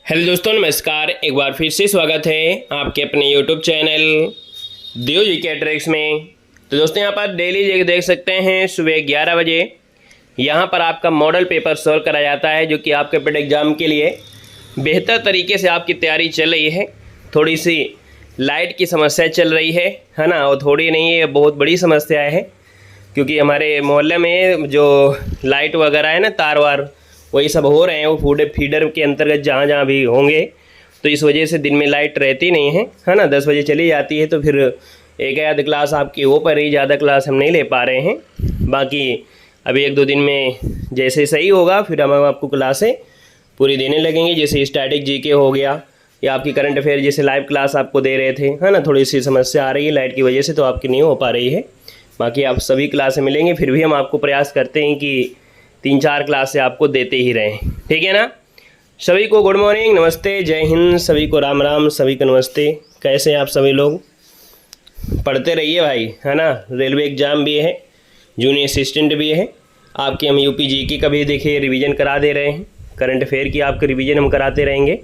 Hello दोस्तों, नमस्कार। एक बार फिर से स्वागत है आपके अपने यूट्यूब चैनल देव जी के ट्रिक्स में। तो दोस्तों, यहाँ पर डेली देख सकते हैं सुबह 11 बजे यहाँ पर आपका मॉडल पेपर सॉल्व करा जाता है, जो कि आपके पेड एग्ज़ाम के लिए बेहतर तरीके से आपकी तैयारी चल रही है। थोड़ी सी लाइट की समस्या चल रही है ना, और थोड़ी नहीं है, बहुत बड़ी समस्या है, क्योंकि हमारे मोहल्ले में जो लाइट वगैरह है ना, तार वार वही सब हो रहे हैं, वो फूड फीडर के अंतर्गत जहाँ जहाँ भी होंगे, तो इस वजह से दिन में लाइट रहती नहीं है ना। 10 बजे चली जाती है, तो फिर एक आध क्लास आपकी हो पा रही, ज़्यादा क्लास हम नहीं ले पा रहे हैं। बाकी अभी 1-2 दिन में जैसे सही होगा, फिर हम आपको क्लासें पूरी देने लगेंगे। जैसे स्टैटिक जीके हो गया, या आपकी करंट अफेयर जैसे लाइव क्लास आपको दे रहे थे, है ना। थोड़ी सी समस्या आ रही है लाइट की वजह से, तो आपकी नहीं हो पा रही है। बाकी आप सभी क्लासें मिलेंगे, फिर भी हम आपको प्रयास करते हैं कि 3-4 क्लासें आपको देते ही रहें, ठीक है ना। सभी को गुड मॉर्निंग, नमस्ते, जय हिंद, सभी को राम राम, सभी को नमस्ते। कैसे हैं आप सभी लोग? पढ़ते रहिए भाई, है ना। रेलवे एग्ज़ाम भी है, जूनियर असिस्टेंट भी है आपके। हम यूपी जीके का भी देखिए रिवीजन करा दे रहे हैं, करंट अफेयर की आपके रिवीजन हम कराते रहेंगे,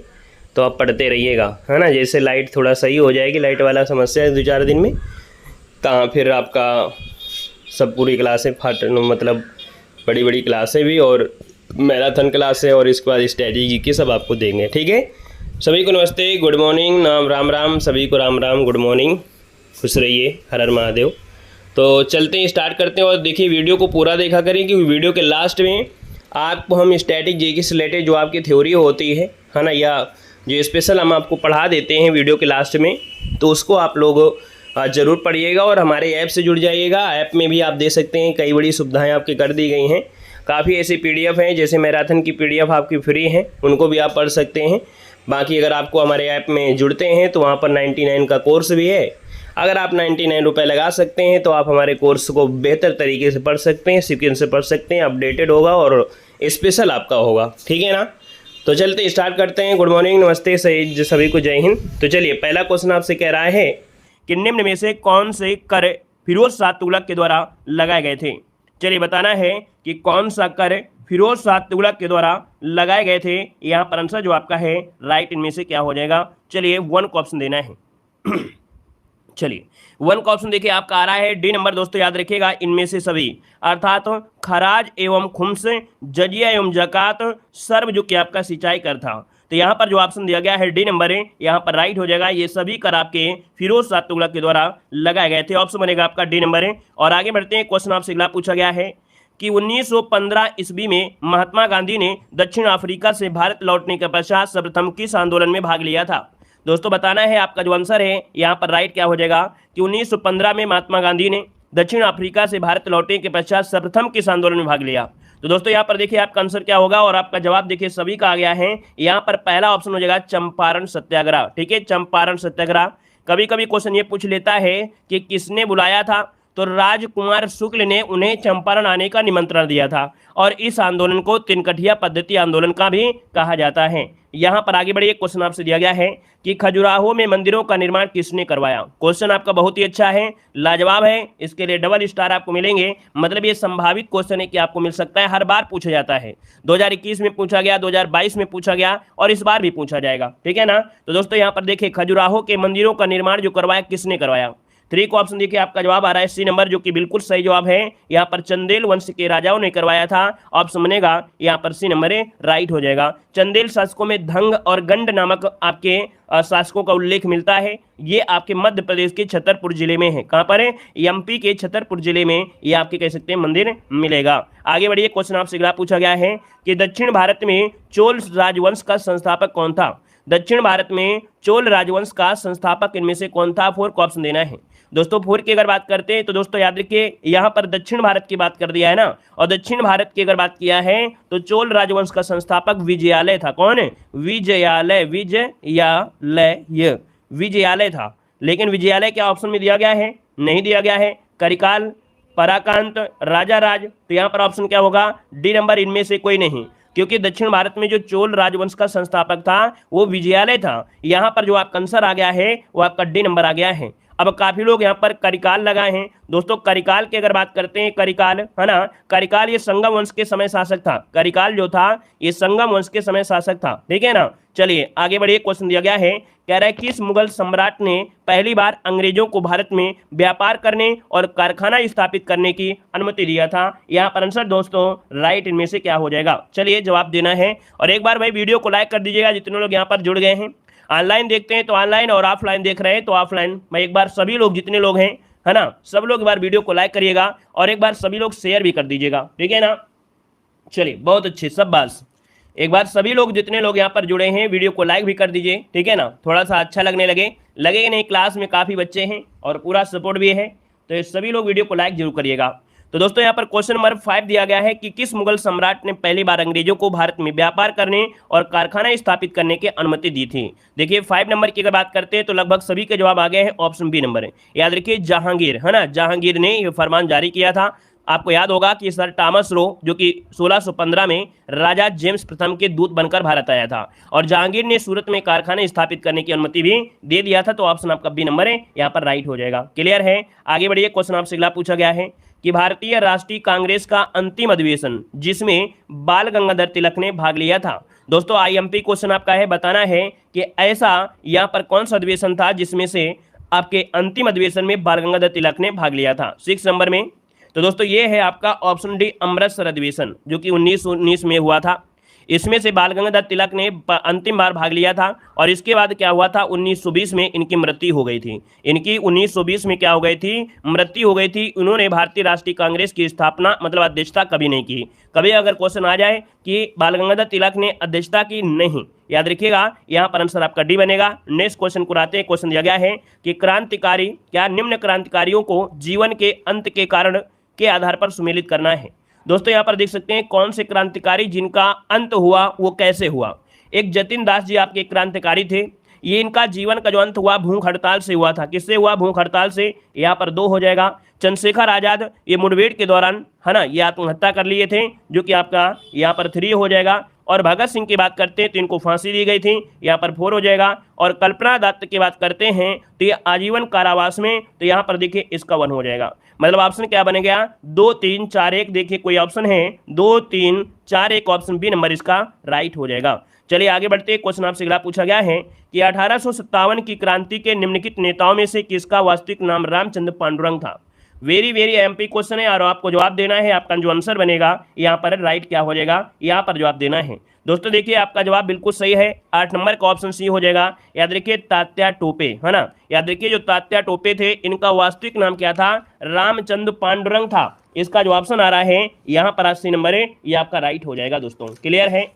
तो आप पढ़ते रहिएगा, है ना। जैसे लाइट थोड़ा सही हो जाएगी, लाइट वाला समस्या है 2-4 दिन में, तो फिर आपका सब पूरी क्लासें मतलब बड़ी बड़ी क्लासें भी, और मैराथन क्लासें, और इसके बाद स्ट्रैटेजी की सब आपको देंगे, ठीक है। सभी को नमस्ते, गुड मॉर्निंग, नाम राम राम, सभी को राम राम, गुड मॉर्निंग, खुश रहिए, हर हर महादेव। तो चलते हैं, स्टार्ट करते हैं। और देखिए वीडियो को पूरा देखा करें, क्योंकि वीडियो के लास्ट में आपको हम स्टैटिक जीके से रिलेटेड जो आपकी थ्योरी होती है ना, या जो स्पेशल हम आपको पढ़ा देते हैं वीडियो के लास्ट में, तो उसको आप लोग ज़रूर पढ़िएगा और हमारे ऐप से जुड़ जाइएगा। ऐप में भी आप दे सकते हैं, कई बड़ी सुविधाएं आपकी कर दी गई हैं। काफ़ी ऐसी पीडीएफ हैं, जैसे मैराथन की पीडीएफ आपकी फ्री है, उनको भी आप पढ़ सकते हैं। बाकी अगर आपको हमारे ऐप में जुड़ते हैं तो वहाँ पर 99 का कोर्स भी है। अगर आप 99 रुपये लगा सकते हैं, तो आप हमारे कोर्स को बेहतर तरीके से पढ़ सकते हैं, सीक्वेंस से पढ़ सकते हैं, अपडेटेड होगा और स्पेशल आपका होगा, ठीक है ना। तो चलते स्टार्ट करते हैं। गुड मॉर्निंग, नमस्ते, सभी को जय हिंद। तो चलिए, पहला क्वेश्चन आपसे कह रहा है कि निम्न में से कौन से कर फिरोज शाह तुगलक के द्वारा लगाए गए थे। चलिए बताना है कि कौन सा कर फिरोज शाह तुगलक के द्वारा लगाए गए थे। यहाँ पर आंसर जो आपका है राइट इनमें से क्या हो जाएगा। चलिए 1 को ऑप्शन देना है। चलिए 1 का ऑप्शन देखिए आपका आ रहा है डी नंबर। दोस्तों याद रखिएगा, इनमें से सभी अर्थात खराज एवं खुम्स, जजिया एवं जकात, सर्व जो कि आपका सिंचाई कर था। तो यहाँ पर जो ऑप्शन दिया गया है डी नंबर है, यहाँ पर राइट हो जाएगा। ये सभी कर आपके फिरोज शाह तुगलक के द्वारा लगाए गए थे। ऑप्शन बनेगा आपका डी नंबर है। और आगे बढ़ते हैं, क्वेश्चन आपसे अगला पूछा गया है कि 1915 ईस्वी में महात्मा गांधी ने दक्षिण अफ्रीका से भारत लौटने के पश्चात सर्वप्रथम किस आंदोलन में भाग लिया था। दोस्तों बताना है आपका जो आंसर है यहाँ पर राइट क्या हो जाएगा कि 1915 में महात्मा गांधी ने दक्षिण अफ्रीका से भारत लौटने के पश्चात सर्वप्रथम किस आंदोलन में भाग लिया। तो दोस्तों यहाँ पर देखिए आपका आंसर क्या होगा, और आपका जवाब देखिए सभी का आ गया है। यहाँ पर पहला ऑप्शन हो जाएगा चंपारण सत्याग्रह, ठीक है, चंपारण सत्याग्रह। कभी कभी क्वेश्चन ये पूछ लेता है कि किसने बुलाया था, तो राजकुमार शुक्ल ने उन्हें चंपारण आने का निमंत्रण दिया था, और इस आंदोलन को तिनकठिया पद्धति आंदोलन का भी कहा जाता है। यहाँ पर आगे बढ़िए, क्वेश्चन आपसे दिया गया है कि खजुराहो में मंदिरों का निर्माण किसने करवाया। क्वेश्चन आपका बहुत ही अच्छा है, लाजवाब है, इसके लिए डबल स्टार आपको मिलेंगे। मतलब ये संभावित क्वेश्चन है कि आपको मिल सकता है, हर बार पूछा जाता है। 2021 में पूछा गया, 2022 में पूछा गया, और इस बार भी पूछा जाएगा, ठीक है ना। तो दोस्तों यहाँ पर देखिए खजुराहो के मंदिरों का निर्माण जो करवाया, किसने करवाया। 3 को ऑप्शन देखिए आपका जवाब आ रहा है सी नंबर, जो कि बिल्कुल सही जवाब है। यहाँ पर चंदेल वंश के राजाओं ने करवाया था। ऑप्शन बनेगा यहाँ पर सी नंबर राइट हो जाएगा। चंदेल शासकों में धंग और गंड नामक आपके शासकों का उल्लेख मिलता है। ये आपके मध्य प्रदेश के छतरपुर जिले में है। कहाँ पर है? एमपी के छतरपुर जिले में ये आपके कह सकते हैं मंदिर मिलेगा। आगे बढ़िए, क्वेश्चन आपसे अगला पूछा गया है कि दक्षिण भारत में चोल राजवंश का संस्थापक कौन था। दक्षिण भारत में चोल राजवंश का संस्थापक इनमें से कौन था। 4 को ऑप्शन देना है। दोस्तों 4 की अगर बात करते हैं तो दोस्तों याद रखिए, यहाँ पर दक्षिण भारत की बात कर दिया है ना, और दक्षिण भारत की अगर बात किया है तो चोल राजवंश का संस्थापक विजयालय था। कौन है? विजयालय, विजयालय था। लेकिन विजयालय क्या ऑप्शन में दिया गया है? नहीं दिया गया है। करिकाल, पराकांत, राजा राज, तो यहाँ पर ऑप्शन क्या होगा? डी नंबर, इनमें से कोई नहीं, क्योंकि दक्षिण भारत में जो चोल राजवंश का संस्थापक था वो विजयालय था। यहाँ पर जो आपका आंसर आ गया है वो आपका डी नंबर आ गया है। अब काफी लोग यहाँ पर करिकाल लगाए हैं दोस्तों। करिकाल की अगर बात करते हैं, करिकाल है ना, करिकाल ये संगम वंश के समय शासक था। करिकाल जो था ये संगम वंश के समय शासक था, ठीक है ना। चलिए आगे बढ़िए, क्वेश्चन दिया गया है, कह रहा है किस मुगल सम्राट ने पहली बार अंग्रेजों को भारत में व्यापार करने और कारखाना स्थापित करने की अनुमति दिया था। यहाँ पर आंसर दोस्तों राइट इनमें से क्या हो जाएगा। चलिए जवाब देना है, और एक बार भाई वीडियो को लाइक कर दीजिएगा जितने लोग यहाँ पर जुड़ गए हैं। ऑनलाइन देखते हैं तो ऑनलाइन, और ऑफलाइन देख रहे हैं तो ऑफलाइन। मैं एक बार सभी लोग जितने लोग हैं, है ना, सब लोग एक बार वीडियो को लाइक करिएगा, और एक बार सभी लोग शेयर भी कर दीजिएगा, ठीक है ना। चलिए बहुत अच्छे, सब बात। एक बार सभी लोग जितने लोग यहाँ पर जुड़े हैं वीडियो को लाइक भी कर दीजिए, ठीक है ना, थोड़ा सा अच्छा लगने लगे नहीं, क्लास में काफ़ी बच्चे हैं और पूरा सपोर्ट भी है, तो ये सभी लोग वीडियो को लाइक जरूर करिएगा। तो दोस्तों यहाँ पर क्वेश्चन नंबर 5 दिया गया है कि किस मुगल सम्राट ने पहली बार अंग्रेजों को भारत में व्यापार करने और कारखाना स्थापित करने की अनुमति दी थी। देखिए 5 नंबर की अगर बात करते हैं तो लगभग सभी के जवाब आ गए हैं, ऑप्शन बी नंबर है। याद रखिए जहांगीर, है ना, जहांगीर ने यह फरमान जारी किया था। आपको याद होगा कि सर टॉमस रो जो कि 1615 में राजा जेम्स प्रथम के दूत बनकर भारत आया था, और जहांगीर ने सूरत में कारखाने स्थापित करने की अनुमति भी दे दिया था। तो ऑप्शन आपका बी नंबर है, यहाँ पर राइट हो जाएगा। क्लियर है। आगे बढ़िए, क्वेश्चन आपसे अगला पूछा गया है कि भारतीय राष्ट्रीय कांग्रेस का अंतिम अधिवेशन जिसमें बाल गंगाधर तिलक ने भाग लिया था। दोस्तों आईएमपी क्वेश्चन आपका है, बताना है कि ऐसा यहाँ पर कौन सा अधिवेशन था जिसमें से आपके अंतिम अधिवेशन में बाल गंगाधर तिलक ने भाग लिया था 6 नंबर में। तो दोस्तों ये है आपका ऑप्शन डी अमृतसर अधिवेशन जो कि 1919 में हुआ था। इसमें से बाल गंगाधर तिलक ने अंतिम बार भाग लिया था, और इसके बाद क्या हुआ था 1920 में इनकी मृत्यु हो गई थी। इनकी 1920 में क्या हो गई थी, मृत्यु हो गई थी। उन्होंने भारतीय राष्ट्रीय कांग्रेस की स्थापना मतलब अध्यक्षता कभी नहीं की। कभी अगर क्वेश्चन आ जाए कि बाल गंगाधर तिलक ने अध्यक्षता की, नहीं, याद रखिएगा यहाँ पर आंसर आपका डी बनेगा। नेक्स्ट क्वेश्चन को आते हैं। क्वेश्चन दिया गया है कि क्रांतिकारी क्या निम्न क्रांतिकारियों को जीवन के अंत के कारण के आधार पर सुमेलित करना है। दोस्तों यहाँ पर देख सकते हैं कौन से क्रांतिकारी जिनका अंत हुआ वो कैसे हुआ। एक जतिन दास जी आपके क्रांतिकारी थे, ये इनका जीवन का जो अंत हुआ भूख हड़ताल से हुआ था। किससे हुआ, भूख हड़ताल से, यहाँ पर 2 हो जाएगा। चंद्रशेखर आजाद ये मुठभेड़ के दौरान, है ना, ये आत्महत्या कर लिए थे, जो कि आपका यहाँ पर 3 हो जाएगा। और भगत सिंह की बात करते हैं तो इनको फांसी दी गई थी, यहाँ पर 4 हो जाएगा। और कल्पना दत्त की बात करते हैं तो ये आजीवन कारावास में, तो यहाँ पर देखिए इसका 1 हो जाएगा। मतलब ऑप्शन क्या बनेगा, 2 3 4 1। देखिए कोई ऑप्शन है 2 3 4 1, ऑप्शन बी नंबर इसका राइट हो जाएगा। चलिए आगे बढ़ते हैं। क्वेश्चन आपसे अगला पूछा गया है कि 1857 की क्रांति के निम्नलिखित नेताओं में से किसका वास्तविक नाम रामचंद्र पांडुरंग था। वेरी एमपी क्वेश्चन है, और आपको जवाब देना है। आपका जो आंसर बनेगा यहाँ पर राइट क्या हो जाएगा, यहाँ पर जवाब देना है। दोस्तों देखिए आपका जवाब बिल्कुल सही है, 8 नंबर का ऑप्शन सी हो जाएगा। याद रखिए तात्या टोपे, है ना, याद रखिए जो तात्या टोपे थे इनका वास्तविक नाम क्या था, रामचंद्र पांडुरंग था। इसका जो ऑप्शन आ रहा है यहाँ पर 80 नंबर है, ये आपका राइट हो जाएगा दोस्तों। क्लियर है।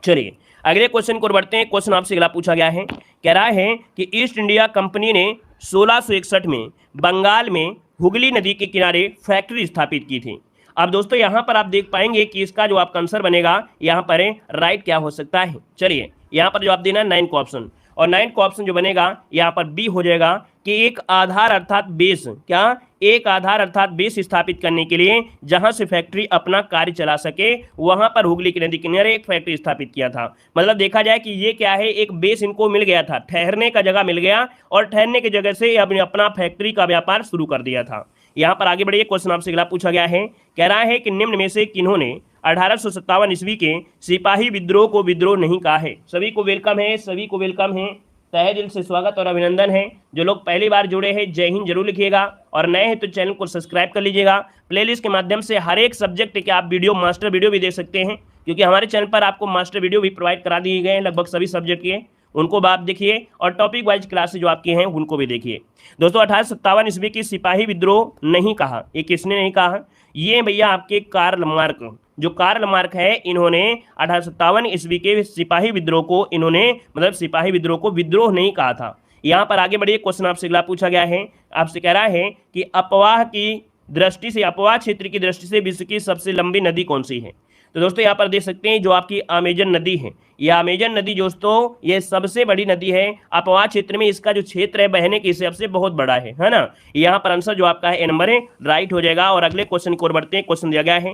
चलिए अगले क्वेश्चन को बढ़ते हैं। क्वेश्चन आपसे अगला पूछा गया है, कह रहा है कि ईस्ट इंडिया कंपनी ने 1661 में बंगाल में हुगली नदी के किनारे फैक्ट्री स्थापित की थी। अब दोस्तों यहाँ पर आप देख पाएंगे कि इसका जो आपका आंसर बनेगा यहाँ पर राइट क्या हो सकता है। चलिए यहाँ पर जवाब देना 9 का ऑप्शन, और 9 का ऑप्शन जो बनेगा यहाँ पर बी हो जाएगा कि एक आधार अर्थात बेस, क्या एक आधार अर्थात बेस स्थापित करने के लिए जहां से फैक्ट्री अपना कार्य चला सके वहां पर हुगली की नदी किनारे एक फैक्ट्री स्थापित किया था। मतलब देखा जाए कि ये क्या है, एक बेस इनको मिल गया था, ठहरने का जगह मिल गया, और ठहरने की जगह से अपना फैक्ट्री का व्यापार शुरू कर दिया था। यहाँ पर आगे बढ़िए। क्वेश्चन आपसे अगला पूछा गया है, कह रहा है कि निम्न में से किन्होंने 1857 ईस्वी के सिपाही विद्रोह को विद्रोह नहीं कहा है। सभी को वेलकम है, सभी को वेलकम है, तहे दिल से स्वागत और अभिनंदन है। जो लोग पहली बार जुड़े हैं जय हिंद जरूर लिखिएगा, और नए हैं तो चैनल को सब्सक्राइब कर लीजिएगा। प्लेलिस्ट के माध्यम से हर एक सब्जेक्ट के आप वीडियो मास्टर वीडियो भी देख सकते हैं, क्योंकि हमारे चैनल पर आपको मास्टर वीडियो भी प्रोवाइड करा दिए गए हैं लगभग सभी सब्जेक्ट के, उनको आप देखिए, और टॉपिक वाइज क्लासेज जो आपकी हैं उनको भी देखिए। दोस्तों 1857 ईस्वी की सिपाही विद्रोह नहीं कहा, ये किसने नहीं कहा, ये भैया आपके कार्ल मार्क, जो कार्ल मार्क है, इन्होंने 1857 ईस्वी के सिपाही विद्रोह को, इन्होंने मतलब सिपाही विद्रोह को विद्रोह नहीं कहा था। यहाँ पर आगे बढ़िए। क्वेश्चन आपसे अगला पूछा गया है, आपसे कह रहा है कि अपवाह की दृष्टि से, अपवाह क्षेत्र की दृष्टि से विश्व की सबसे लंबी नदी कौन सी है। तो दोस्तों यहाँ पर देख सकते हैं जो आपकी अमेजन नदी है, यह अमेजन नदी दोस्तों ये सबसे बड़ी नदी है। अपवाह क्षेत्र में इसका जो क्षेत्र है बहने के हिसाब से बहुत बड़ा है ना। यहाँ पर आंसर जो आपका है ए नंबर है, राइट हो जाएगा। और अगले क्वेश्चन की ओर बढ़ते हैं। क्वेश्चन दिया गया है,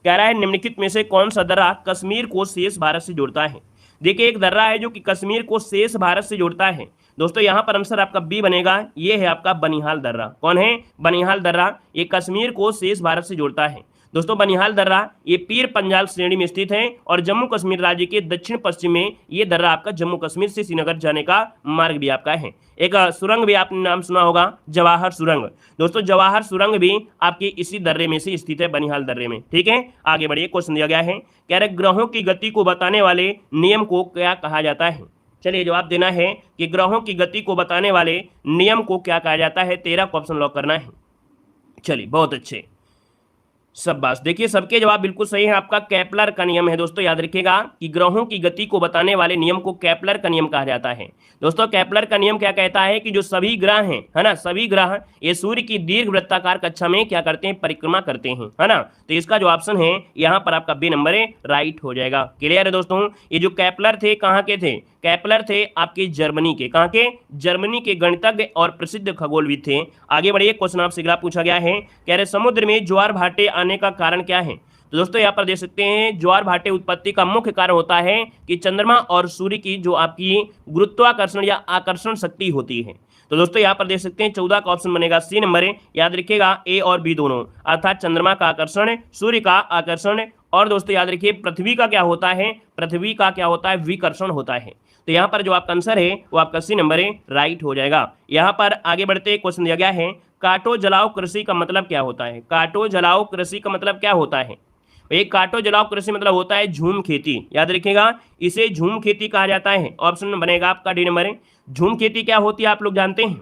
कह रहा है निम्नलिखित में से कौन सा दर्रा कश्मीर को शेष भारत से जोड़ता है। देखिए एक दर्रा है जो कि कश्मीर को शेष भारत से जोड़ता है। दोस्तों यहाँ पर आंसर आपका बी बनेगा, ये है आपका बनिहाल दर्रा। कौन है? बनिहाल दर्रा। ये कश्मीर को शेष भारत से जोड़ता है। दोस्तों बनिहाल दर्रा ये पीर पंजाल श्रेणी में स्थित है और जम्मू कश्मीर राज्य के दक्षिण पश्चिम में ये दर्रा आपका जम्मू कश्मीर से श्रीनगर जाने का मार्ग भी आपका है। एक सुरंग भी आपने नाम सुना होगा, जवाहर सुरंग। दोस्तों जवाहर सुरंग भी आपके इसी दर्रे में से स्थित है, बनिहाल दर्रे में। ठीक है, आगे बढ़िए। क्वेश्चन दिया गया है, कह रहे ग्रहों की गति को बताने वाले नियम को क्या कहा जाता है? चलिए जवाब देना है कि ग्रहों की गति को बताने वाले नियम को क्या कहा जाता है। 13 को ऑप्शन लॉक करना है। चलिए बहुत अच्छे, सब बात देखिए, सबके जवाब बिल्कुल सही है। आपका केपलर का नियम है। दोस्तों याद रखिएगा कि ग्रहों की गति को बताने वाले नियम को केपलर का नियम कहा जाता है। दोस्तों केपलर का नियम क्या कहता है कि जो सभी ग्रह हैं, है ना, सभी ग्रह ये सूर्य की दीर्घ वृत्ताकार कक्षा में क्या करते हैं? परिक्रमा करते हैं, है ना। तो इसका जो ऑप्शन है यहाँ पर आपका बी नंबर है, राइट हो जाएगा। क्लियर है दोस्तों? ये जो केपलर थे कहाँ के थे? केपलर थे आपके जर्मनी के। कहाँ के? जर्मनी के गणितज्ञ और प्रसिद्ध खगोलविद थे। आगे बढ़िए, क्वेश्चन आपसे अगला पूछा गया है, कह रहे समुद्र में ज्वार भाटे आने का कारण क्या है? तो दोस्तों यहाँ पर देख सकते हैं ज्वार भाटे उत्पत्ति का मुख्य कारण होता है कि चंद्रमा और सूर्य की जो आपकी गुरुत्वाकर्षण या आकर्षण शक्ति होती है। तो दोस्तों यहाँ पर देख सकते हैं 14 का ऑप्शन बनेगा सी नंबर है। याद रखिएगा ए और बी दोनों, अर्थात चंद्रमा का आकर्षण, सूर्य का आकर्षण, और दोस्तों याद रखिए पृथ्वी का क्या होता है? पृथ्वी का क्या होता है? विकर्षण होता है। तो यहाँ पर जो आपका आंसर है वो आपका सी नंबर है, राइट हो जाएगा। यहाँ पर आगे बढ़ते क्वेश्चन दिया गया है, काटो जलाओ कृषि का मतलब क्या होता है? काटो जलाओ कृषि का मतलब क्या होता है? एक काटो जलाओ कृषि मतलब होता है झूम खेती। याद रखिएगा इसे झूम खेती कहा जाता है। ऑप्शन बनेगा आपका डी नंबर है। झूम खेती क्या होती है आप लोग जानते हैं?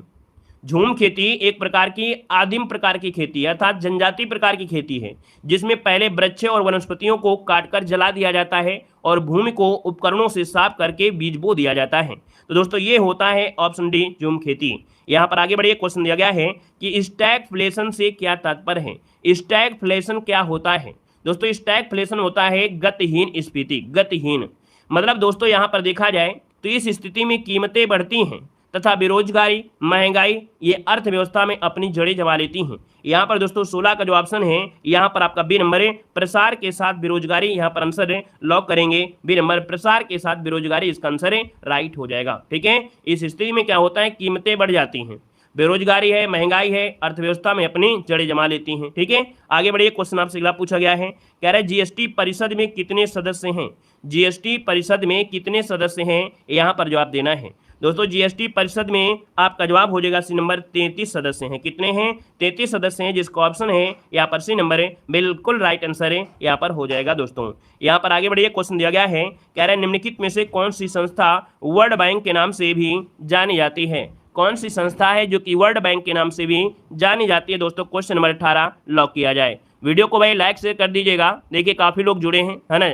झूम खेती एक प्रकार की आदिम प्रकार की खेती है, अर्थात जनजातीय प्रकार की खेती है, जिसमें पहले वृक्ष और वनस्पतियों को काटकर जला दिया जाता है और भूमि को उपकरणों से साफ करके बीज बो दिया जाता है। तो दोस्तों ये होता है ऑप्शन डी, झूम खेती। यहाँ पर आगे बढ़िए, क्वेश्चन दिया गया है कि स्टैगफ्लेशन से क्या तात्पर्य है? स्टैगफ्लेशन क्या होता है? दोस्तों स्टैगफ्लेशन होता है गतिहीन स्फीति। गतिहीन मतलब दोस्तों यहाँ पर देखा जाए तो इस स्थिति में कीमतें बढ़ती हैं तथा बेरोजगारी, महंगाई ये अर्थव्यवस्था में अपनी जड़ें जमा लेती हैं। यहाँ पर दोस्तों 16 का जो ऑप्शन है यहाँ पर आपका बी नंबर है, प्रसार के साथ बेरोजगारी। यहाँ पर आंसर है, लॉक करेंगे बी नंबर, प्रसार के साथ बेरोजगारी, इसका आंसर है, राइट हो जाएगा। ठीक है, इस स्थिति में क्या होता है? कीमतें बढ़ जाती हैं, बेरोजगारी है, महंगाई है, अर्थव्यवस्था में अपनी जड़ें जमा लेती हैं। ठीक है, आगे बढ़िए। क्वेश्चन आपसे अगला पूछा गया है, कह रहे जीएसटी परिषद में कितने सदस्य हैं? जीएसटी परिषद में कितने सदस्य हैं? यहाँ पर जवाब देना है। दोस्तों जीएसटी परिषद में आपका जवाब हो जाएगा सी नंबर, 33 सदस्य हैं। कितने हैं? 33 सदस्य हैं, जिसका ऑप्शन है यहाँ पर सी नंबर है, बिल्कुल राइट आंसर है, यहाँ पर हो जाएगा। दोस्तों यहाँ पर आगे बढ़िए, क्वेश्चन दिया गया है, कह रहे निम्नलिखित में से कौन सी संस्था वर्ल्ड बैंक के नाम से भी जानी जाती है? कौन सी संस्था है जो कि वर्ल्ड बैंक के नाम से भी जानी जाती है? दोस्तों क्वेश्चन नंबर 18 लॉक किया जाए। वीडियो को भाई लाइक शेयर कर दीजिएगा। देखिए काफ़ी लोग जुड़े हैं, है ना,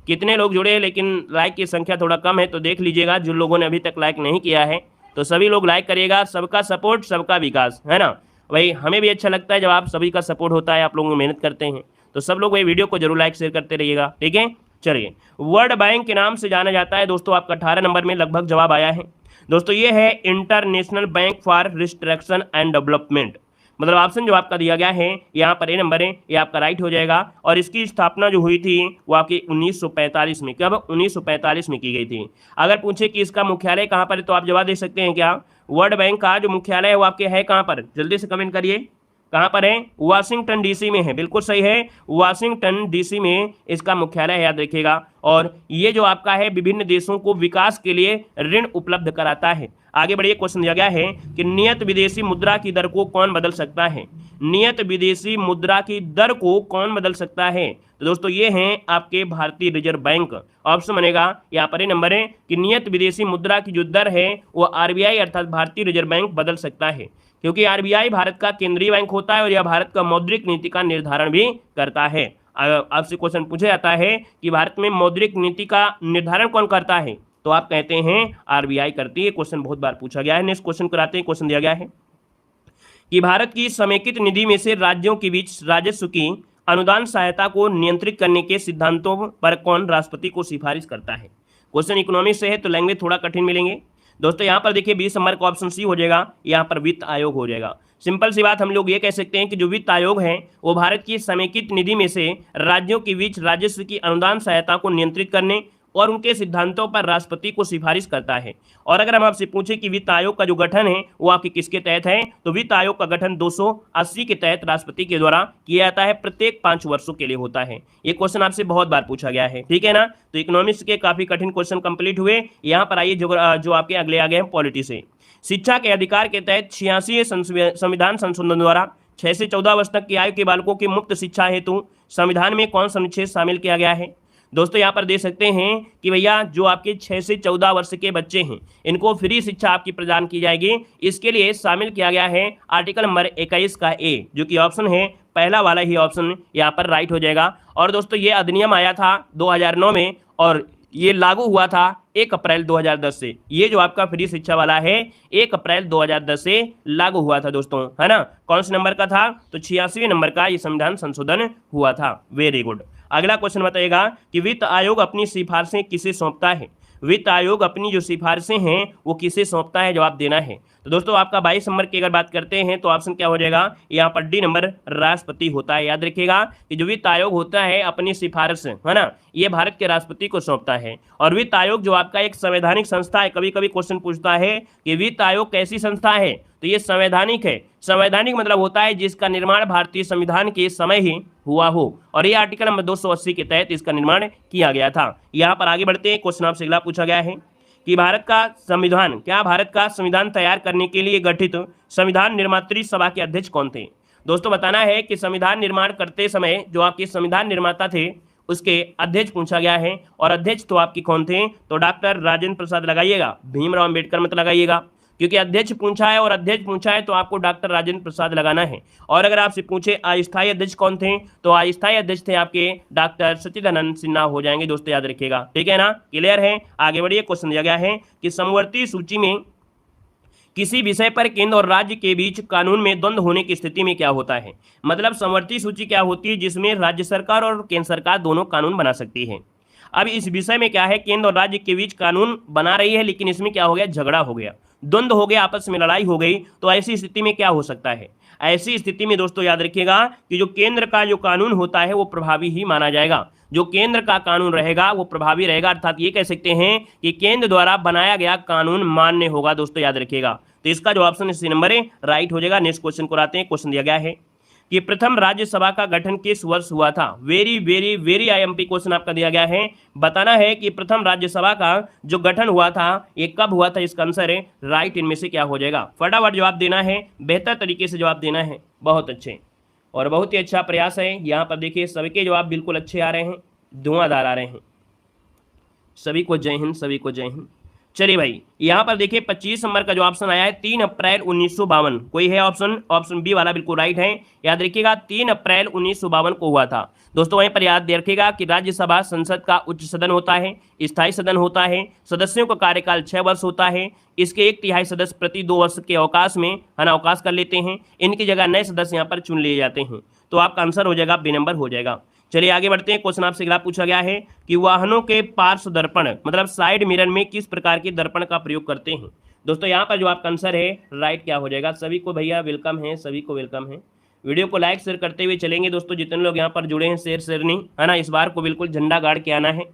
कितने लोग जुड़े हैं, लेकिन लाइक की संख्या थोड़ा कम है, तो देख लीजिएगा। जिन लोगों ने अभी तक लाइक नहीं किया है तो सभी लोग लाइक करिएगा। सबका सपोर्ट सबका विकास, है ना भाई। हमें भी अच्छा लगता है जब आप सभी का सपोर्ट होता है, आप लोग मेहनत करते हैं, तो सब लोग भाई वीडियो को जरूर लाइक शेयर करते रहिएगा। ठीक है, चलिए वर्ल्ड बैंक के नाम से जाना जाता है। दोस्तों आपका 18 नंबर में लगभग जवाब आया है। दोस्तों ये है international bank for restriction and development, मतलब ऑप्शन जो आपका दिया गया है यहाँ पर ए नंबर है, ये आपका राइट हो जाएगा। और इसकी स्थापना जो हुई थी वो आपकी 1945 में, कब? 1945 में की गई थी। अगर पूछे कि इसका मुख्यालय कहाँ पर है तो आप जवाब दे सकते हैं क्या? वर्ल्ड बैंक का जो मुख्यालय है वो आपके है कहाँ पर? जल्दी से कमेंट करिए, कहाँ पर है? वाशिंगटन डीसी में है। बिल्कुल सही है, वाशिंगटन डीसी में इसका मुख्यालय है, याद रखिएगा। और ये जो आपका है विभिन्न देशों को विकास के लिए ऋण उपलब्ध कराता है। आगे बढ़िए, क्वेश्चन दिया गया है कि नियत विदेशी मुद्रा की दर को कौन बदल सकता है? नियत विदेशी मुद्रा की दर को कौन बदल सकता है? तो दोस्तों ये हैं आपके भारतीय रिजर्व बैंक। ऑप्शन बनेगा यहाँ पर नंबर है कि नियत विदेशी मुद्रा की जो दर है वो आरबीआई अर्थात भारतीय रिजर्व बैंक बदल सकता है, क्योंकि आरबीआई भारत का केंद्रीय बैंक होता है और यह भारत का मौद्रिक नीति का निर्धारण भी करता है। आपसे क्वेश्चन पूछा जाता है कि भारत में मौद्रिक नीति का निर्धारण कौन करता है, तो आप कहते हैं आरबीआई करती है। क्वेश्चन बहुत बार पूछा गया है। नेक्स्ट क्वेश्चन कराते हैं। क्वेश्चन दिया गया है कि भारत की समेकित निधि में से राज्यों के बीच राजस्व की अनुदान सहायता को नियंत्रित करने के सिद्धांतों पर कौन राष्ट्रपति को सिफारिश करता है? क्वेश्चन इकोनॉमिक्स से है तो लैंग्वेज थोड़ा कठिन मिलेंगे। दोस्तों यहाँ पर देखिए 20 नंबर का ऑप्शन सी हो जाएगा, यहाँ पर वित्त आयोग हो जाएगा। सिंपल सी बात, हम लोग ये कह सकते हैं कि जो वित्त आयोग है वो भारत की समेकित निधि में से राज्यों के बीच राजस्व की अनुदान सहायता को नियंत्रित करने और उनके सिद्धांतों पर राष्ट्रपति को सिफारिश करता है। और अगर हम आपसे पूछें कि वित्त आयोग का जो गठन है वो आपके किसके तहत है, तो वित्त आयोग का गठन 280 के तहत राष्ट्रपति के द्वारा किया जाता है, प्रत्येक 5 वर्षों के लिए होता है। ये क्वेश्चन आपसे बहुत बार पूछा गया है, ठीक है ना। तो इकोनॉमिक्स के काफी कठिन क्वेश्चन कंप्लीट हुए। यहाँ पर आइए जो आपके अगले आ गए हैं पॉलिटी से। शिक्षा के अधिकार के तहत 86 संविधान संशोधन द्वारा 6 से 14 वर्ष तक की आयु के बालकों की मुफ्त शिक्षा हेतु संविधान में कौन सा अनुच्छेद शामिल किया गया है। दोस्तों यहाँ पर देख सकते हैं कि भैया जो आपके 6 से 14 वर्ष के बच्चे हैं इनको फ्री शिक्षा आपकी प्रदान की जाएगी। इसके लिए शामिल किया गया है आर्टिकल नंबर 21 का ए, जो कि ऑप्शन है पहला वाला ही ऑप्शन यहाँ पर राइट हो जाएगा। और दोस्तों ये अधिनियम आया था 2009 में और ये लागू हुआ था 1 अप्रैल 2010 से। ये जो आपका फ्री शिक्षा वाला है 1 अप्रैल 2010 से लागू हुआ था दोस्तों, है ना। कौन से नंबर का था, तो 86वें नंबर का ये संविधान संशोधन हुआ था। Very good. अगला क्वेश्चन बताइएगा कि वित्त आयोग अपनी सिफारिशें किसे सौंपता है। वित्त आयोग अपनी जो सिफारिशें हैं वो किसे सौंपता है, जवाब देना है। तो दोस्तों आपका 22 नंबर की अगर बात करते हैं तो ऑप्शन क्या हो जाएगा, यहाँ पर डी नंबर राष्ट्रपति होता है। याद रखिएगा कि जो वित्त आयोग होता है अपनी सिफारिश, है ना, ये भारत के राष्ट्रपति को सौंपता है। और वित्त आयोग जो आपका एक संवैधानिक संस्था है, कभी कभी क्वेश्चन पूछता है कि वित्त आयोग कैसी संस्था है, तो ये संवैधानिक है। संवैधानिक मतलब होता है जिसका निर्माण भारतीय संविधान के समय ही हुआ हो, और ये आर्टिकल नंबर 280 के तहत इसका निर्माण किया गया था। यहाँ पर आगे बढ़ते हैं, क्वेश्चन आपसे अगला पूछा गया है कि भारत का संविधान तैयार करने के लिए गठित संविधान निर्मात्री सभा के अध्यक्ष कौन थे। दोस्तों बताना है कि संविधान निर्माण करते समय जो आपके संविधान निर्माता थे उसके अध्यक्ष पूछा गया है। और अध्यक्ष तो आपके कौन थे, तो डॉक्टर राजेंद्र प्रसाद लगाइएगा, भीमराव अम्बेडकर मत लगाइएगा, क्योंकि अध्यक्ष पूछा है और अध्यक्ष पूछा है तो आपको डॉक्टर राजेंद्र प्रसाद लगाना है। और अगर आपसे पूछे अस्थायी अध्यक्ष कौन थे, तो अस्थायी अध्यक्ष थे आपके डॉक्टर सच्चिदानंद सिन्हा हो जाएंगे। दोस्तों याद रखिएगा, ठीक है ना, क्लियर है। आगे बढ़िए, क्वेश्चन दिया गया है कि समवर्ती सूची में किसी विषय पर केंद्र और राज्य के बीच कानून में द्वंद्व होने की स्थिति में क्या होता है। मतलब समवर्ती सूची क्या होती है, जिसमें राज्य सरकार और केंद्र सरकार दोनों कानून बना सकती है। अब इस विषय में क्या है, केंद्र और राज्य के बीच कानून बना रही है, लेकिन इसमें क्या हो गया, झगड़ा हो गया, द्वंद्व हो गया, आपस में लड़ाई हो गई। तो ऐसी स्थिति में क्या हो सकता है, ऐसी स्थिति में दोस्तों याद रखिएगा कि जो केंद्र का जो कानून होता है वो प्रभावी ही माना जाएगा। जो केंद्र का कानून रहेगा वो प्रभावी रहेगा, अर्थात ये कह सकते हैं कि केंद्र द्वारा बनाया गया कानून मान्य होगा। दोस्तों याद रखिएगा, तो इसका जो ऑप्शन सी नंबर है राइट हो जाएगा। नेक्स्ट क्वेश्चन को आते हैं। क्वेश्चन दिया गया है कि प्रथम राज्यसभा का गठन किस वर्ष हुआ था। Very very very IMP question आपका दिया गया है। बताना है कि प्रथम राज्यसभा का जो गठन हुआ था ये कब हुआ था। इसका आंसर है राइट, इनमें से क्या हो जाएगा। फटाफट जवाब देना है, बेहतर तरीके से जवाब देना है। बहुत अच्छे और बहुत ही अच्छा प्रयास है। यहाँ पर देखिए सबके जवाब बिल्कुल अच्छे आ रहे हैं, धुआंधार आ रहे हैं। सभी को जय हिंद, सभी को जय हिंद। चलिए भाई, यहाँ पर देखिए 25 नंबर का जो ऑप्शन आया है 3 अप्रैल 1952। कोई है ऑप्शन बी वाला बिल्कुल राइट है। याद रखिएगा 3 अप्रैल 1952 को हुआ था। दोस्तों वहीं पर याद रखिएगा कि राज्यसभा संसद का उच्च सदन होता है, स्थायी सदन होता है, सदस्यों का कार्यकाल 6 वर्ष होता है। इसके 1/3 सदस्य प्रति 2 वर्ष के अवकाश में अवकाश कर लेते हैं। इनकी जगह नए सदस्य यहाँ पर चुन लिए जाते हैं। तो आपका आंसर हो जाएगा बी नंबर हो जाएगा। चलिए आगे बढ़ते हैं। क्वेश्चन आपसे अगला पूछा गया है कि वाहनों के पार्श्व दर्पण मतलब साइड मिरर में किस प्रकार के दर्पण का प्रयोग करते हैं। दोस्तों यहाँ पर जो आपका आंसर है राइट क्या हो जाएगा। सभी को भैया वेलकम है, सभी को वेलकम है। वीडियो को लाइक शेयर करते हुए चलेंगे दोस्तों। जितने लोग यहाँ पर जुड़े हैं शेयर नहीं, है ना, इस बार को बिल्कुल झंडा गाड़ के आना है,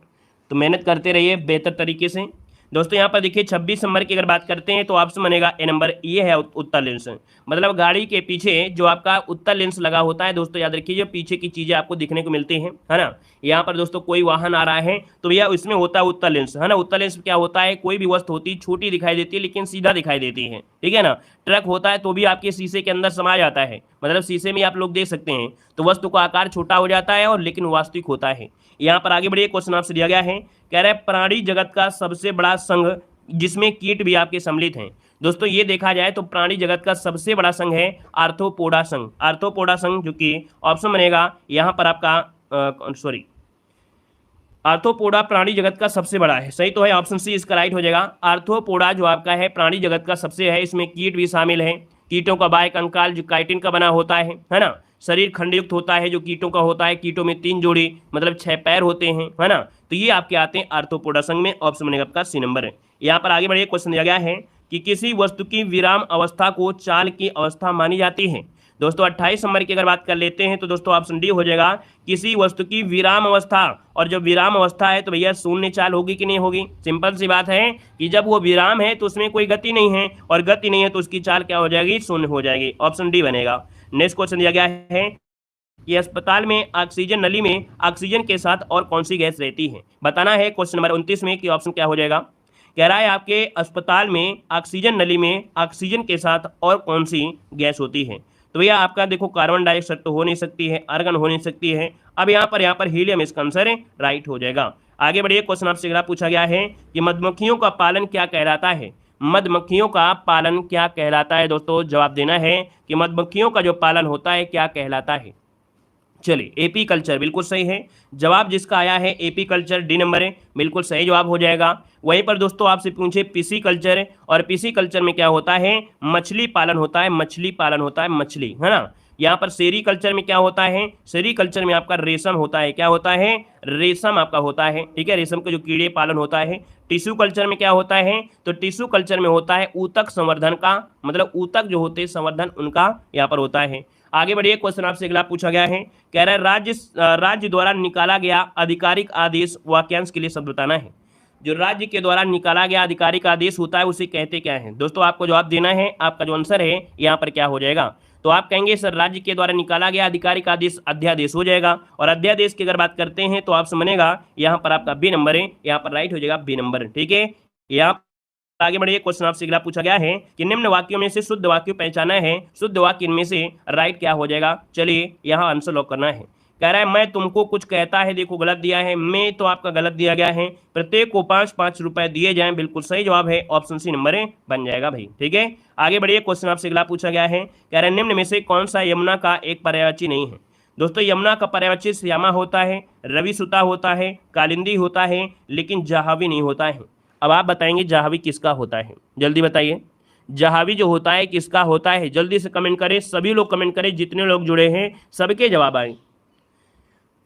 तो मेहनत करते रहिए बेहतर तरीके से। दोस्तों यहाँ पर देखिए 26 नंबर की अगर बात करते हैं तो ऑप्शन बनेगा ए नंबर, ये है उत्तर लेंस। मतलब गाड़ी के पीछे जो आपका उत्तर लेंस लगा होता है। दोस्तों याद रखिए जो पीछे की चीज़ें आपको दिखने को मिलती हैं, है ना। यहाँ पर दोस्तों कोई वाहन आ रहा है तो भैया इसमें होता है उत्तर लेंस, है ना। उत्तर लेंस क्या होता है, कोई भी वस्तु होती है छोटी दिखाई देती है लेकिन सीधा दिखाई देती है, ठीक है ना। ट्रक होता है तो भी आपके शीशे के अंदर समा जाता है, मतलब शीशे में आप लोग देख सकते हैं, तो वस्तु का आकार छोटा हो जाता है और लेकिन वास्तविक होता है। यहाँ पर आगे बढ़िए, क्वेश्चन आपसे दिया गया है, कह रहे प्राणी जगत का सबसे बड़ा संघ जिसमें कीट भी आपके सम्मिलित हैं। दोस्तों ये देखा जाए तो प्राणी जगत का सबसे बड़ा संघ है आर्थ्रोपोडा संघ। आर्थ्रोपोडा संघ जो कि ऑप्शन बनेगा यहाँ पर आपका आर्थ्रोपोडा प्राणी जगत का सबसे बड़ा है। सही तो है, ऑप्शन सी इसका राइट हो जाएगा। आर्थ्रोपोडा जो आपका है प्राणी जगत का सबसे है, इसमें कीट भी शामिल है। कीटों का बाह्य कंकाल जो काइटिन का बना होता है ना। शरीर खंडयुक्त होता है जो कीटों का होता है। कीटों में 3 जोड़ी मतलब 6 पैर होते हैं, है ना। तो ये आपके आते हैं आर्थ्रोपोडा संघ में। ऑप्शन बनेगा आपका सी नंबर है। यहाँ पर आगे बढ़िए, क्वेश्चन दिया गया है कि किसी वस्तु की विराम अवस्था को चाल की अवस्था मानी जाती है। दोस्तों 28 नंबर की अगर बात कर लेते हैं तो दोस्तों ऑप्शन डी हो जाएगा, किसी वस्तु की विराम अवस्था। और जब विराम अवस्था है तो भैया शून्य चाल होगी कि नहीं होगी? सिंपल सी बात है कि जब वो विराम है तो उसमें कोई गति नहीं है, और गति नहीं है तो उसकी चाल क्या हो जाएगी? शून्य हो जाएगी। ऑप्शन डी बनेगा। नेक्स्ट क्वेश्चन दिया गया है कि अस्पताल में ऑक्सीजन नली में ऑक्सीजन के साथ और कौन सी गैस रहती है? बताना है क्वेश्चन नंबर 29 में कि ऑप्शन क्या हो जाएगा। कह रहा है आपके अस्पताल में ऑक्सीजन नली में ऑक्सीजन के साथ और कौन सी गैस होती है? तो भैया आपका देखो कार्बन डाइऑक्साइड तो हो नहीं सकती है, आर्गन हो नहीं सकती है। अब यहाँ पर हीलियम इसका आंसर है, राइट हो जाएगा। आगे बढ़िए, क्वेश्चन आपसे अगला पूछा गया है कि मधुमक्खियों का पालन क्या कहलाता है? मधुमक्खियों का पालन क्या कहलाता है? दोस्तों जवाब देना है कि मधुमक्खियों का जो पालन होता है क्या कहलाता है। चलिए, एपी कल्चर बिल्कुल सही है। जवाब जिसका आया है एपी कल्चर, डी नंबर है, बिल्कुल सही जवाब हो जाएगा। वहीं पर दोस्तों आपसे पूछे पीसी कल्चर, और पीसी कल्चर में क्या होता है? मछली पालन होता है, मछली पालन होता है, मछली, है ना। यहाँ पर सेरी कल्चर में क्या होता है? सेरी कल्चर में आपका रेशम होता है। क्या होता है? रेशम आपका होता है, ठीक है, रेशम के जो कीड़े पालन होता है। टिश्यू कल्चर में क्या होता है? तो टिश्यू कल्चर में होता है ऊतक संवर्धन का, मतलब ऊतक जो होते हैं संवर्धन उनका यहाँ पर होता है। आगे बढ़िए, क्वेश्चन आपसे अगला पूछा गया है, कह रहा है राज्य द्वारा निकाला गया आधिकारिक आदेश वाक्यांश के लिए शब्द बताना है। जो राज्य के द्वारा निकाला गया आधिकारिक आदेश होता है उसे कहते क्या है? दोस्तों आपको जवाब देना है, आपका जो आंसर है यहाँ पर क्या हो जाएगा? तो आप कहेंगे सर राज्य के द्वारा निकाला गया आधिकारिक आदेश अध्यादेश हो जाएगा। और अध्यादेश की अगर बात करते हैं तो ऑप्शन बनेगा यहाँ पर आपका बी नंबर है, यहाँ पर राइट हो जाएगा बी नंबर, ठीक है। यहाँ आगे बढ़िए, क्वेश्चन आपसे अगला पूछा गया है कि निम्न वाक्यों में से शुद्ध वाक्य पहचाना है, शुद्ध वाक्य इनमें से राइट क्या हो जाएगा? चलिए यहाँ आंसर लॉक करना है। कह रहा है मैं तुमको कुछ कहता है, देखो गलत दिया है, मैं तो आपका गलत दिया गया है, प्रत्येक को 5-5 रुपए दिए जाएं, बिल्कुल सही जवाब है, ऑप्शन सी नंबर है बन जाएगा भाई, ठीक है। आगे बढ़िए, क्वेश्चन आपसे अगला पूछा गया है, कह रहा है निम्न में से कौन सा यमुना का एक पर्यायवाची नहीं है? दोस्तों यमुना का पर्यायवाची श्यामा होता है, रवि सुता होता है, कालिंदी होता है, लेकिन जाह्नवी नहीं होता है। अब आप बताएंगे जाह्नवी किसका होता है? जल्दी बताइए, जाह्नवी जो होता है किसका होता है? जल्दी से कमेंट करें, सभी लोग कमेंट करें, जितने लोग जुड़े हैं सबके जवाब आए।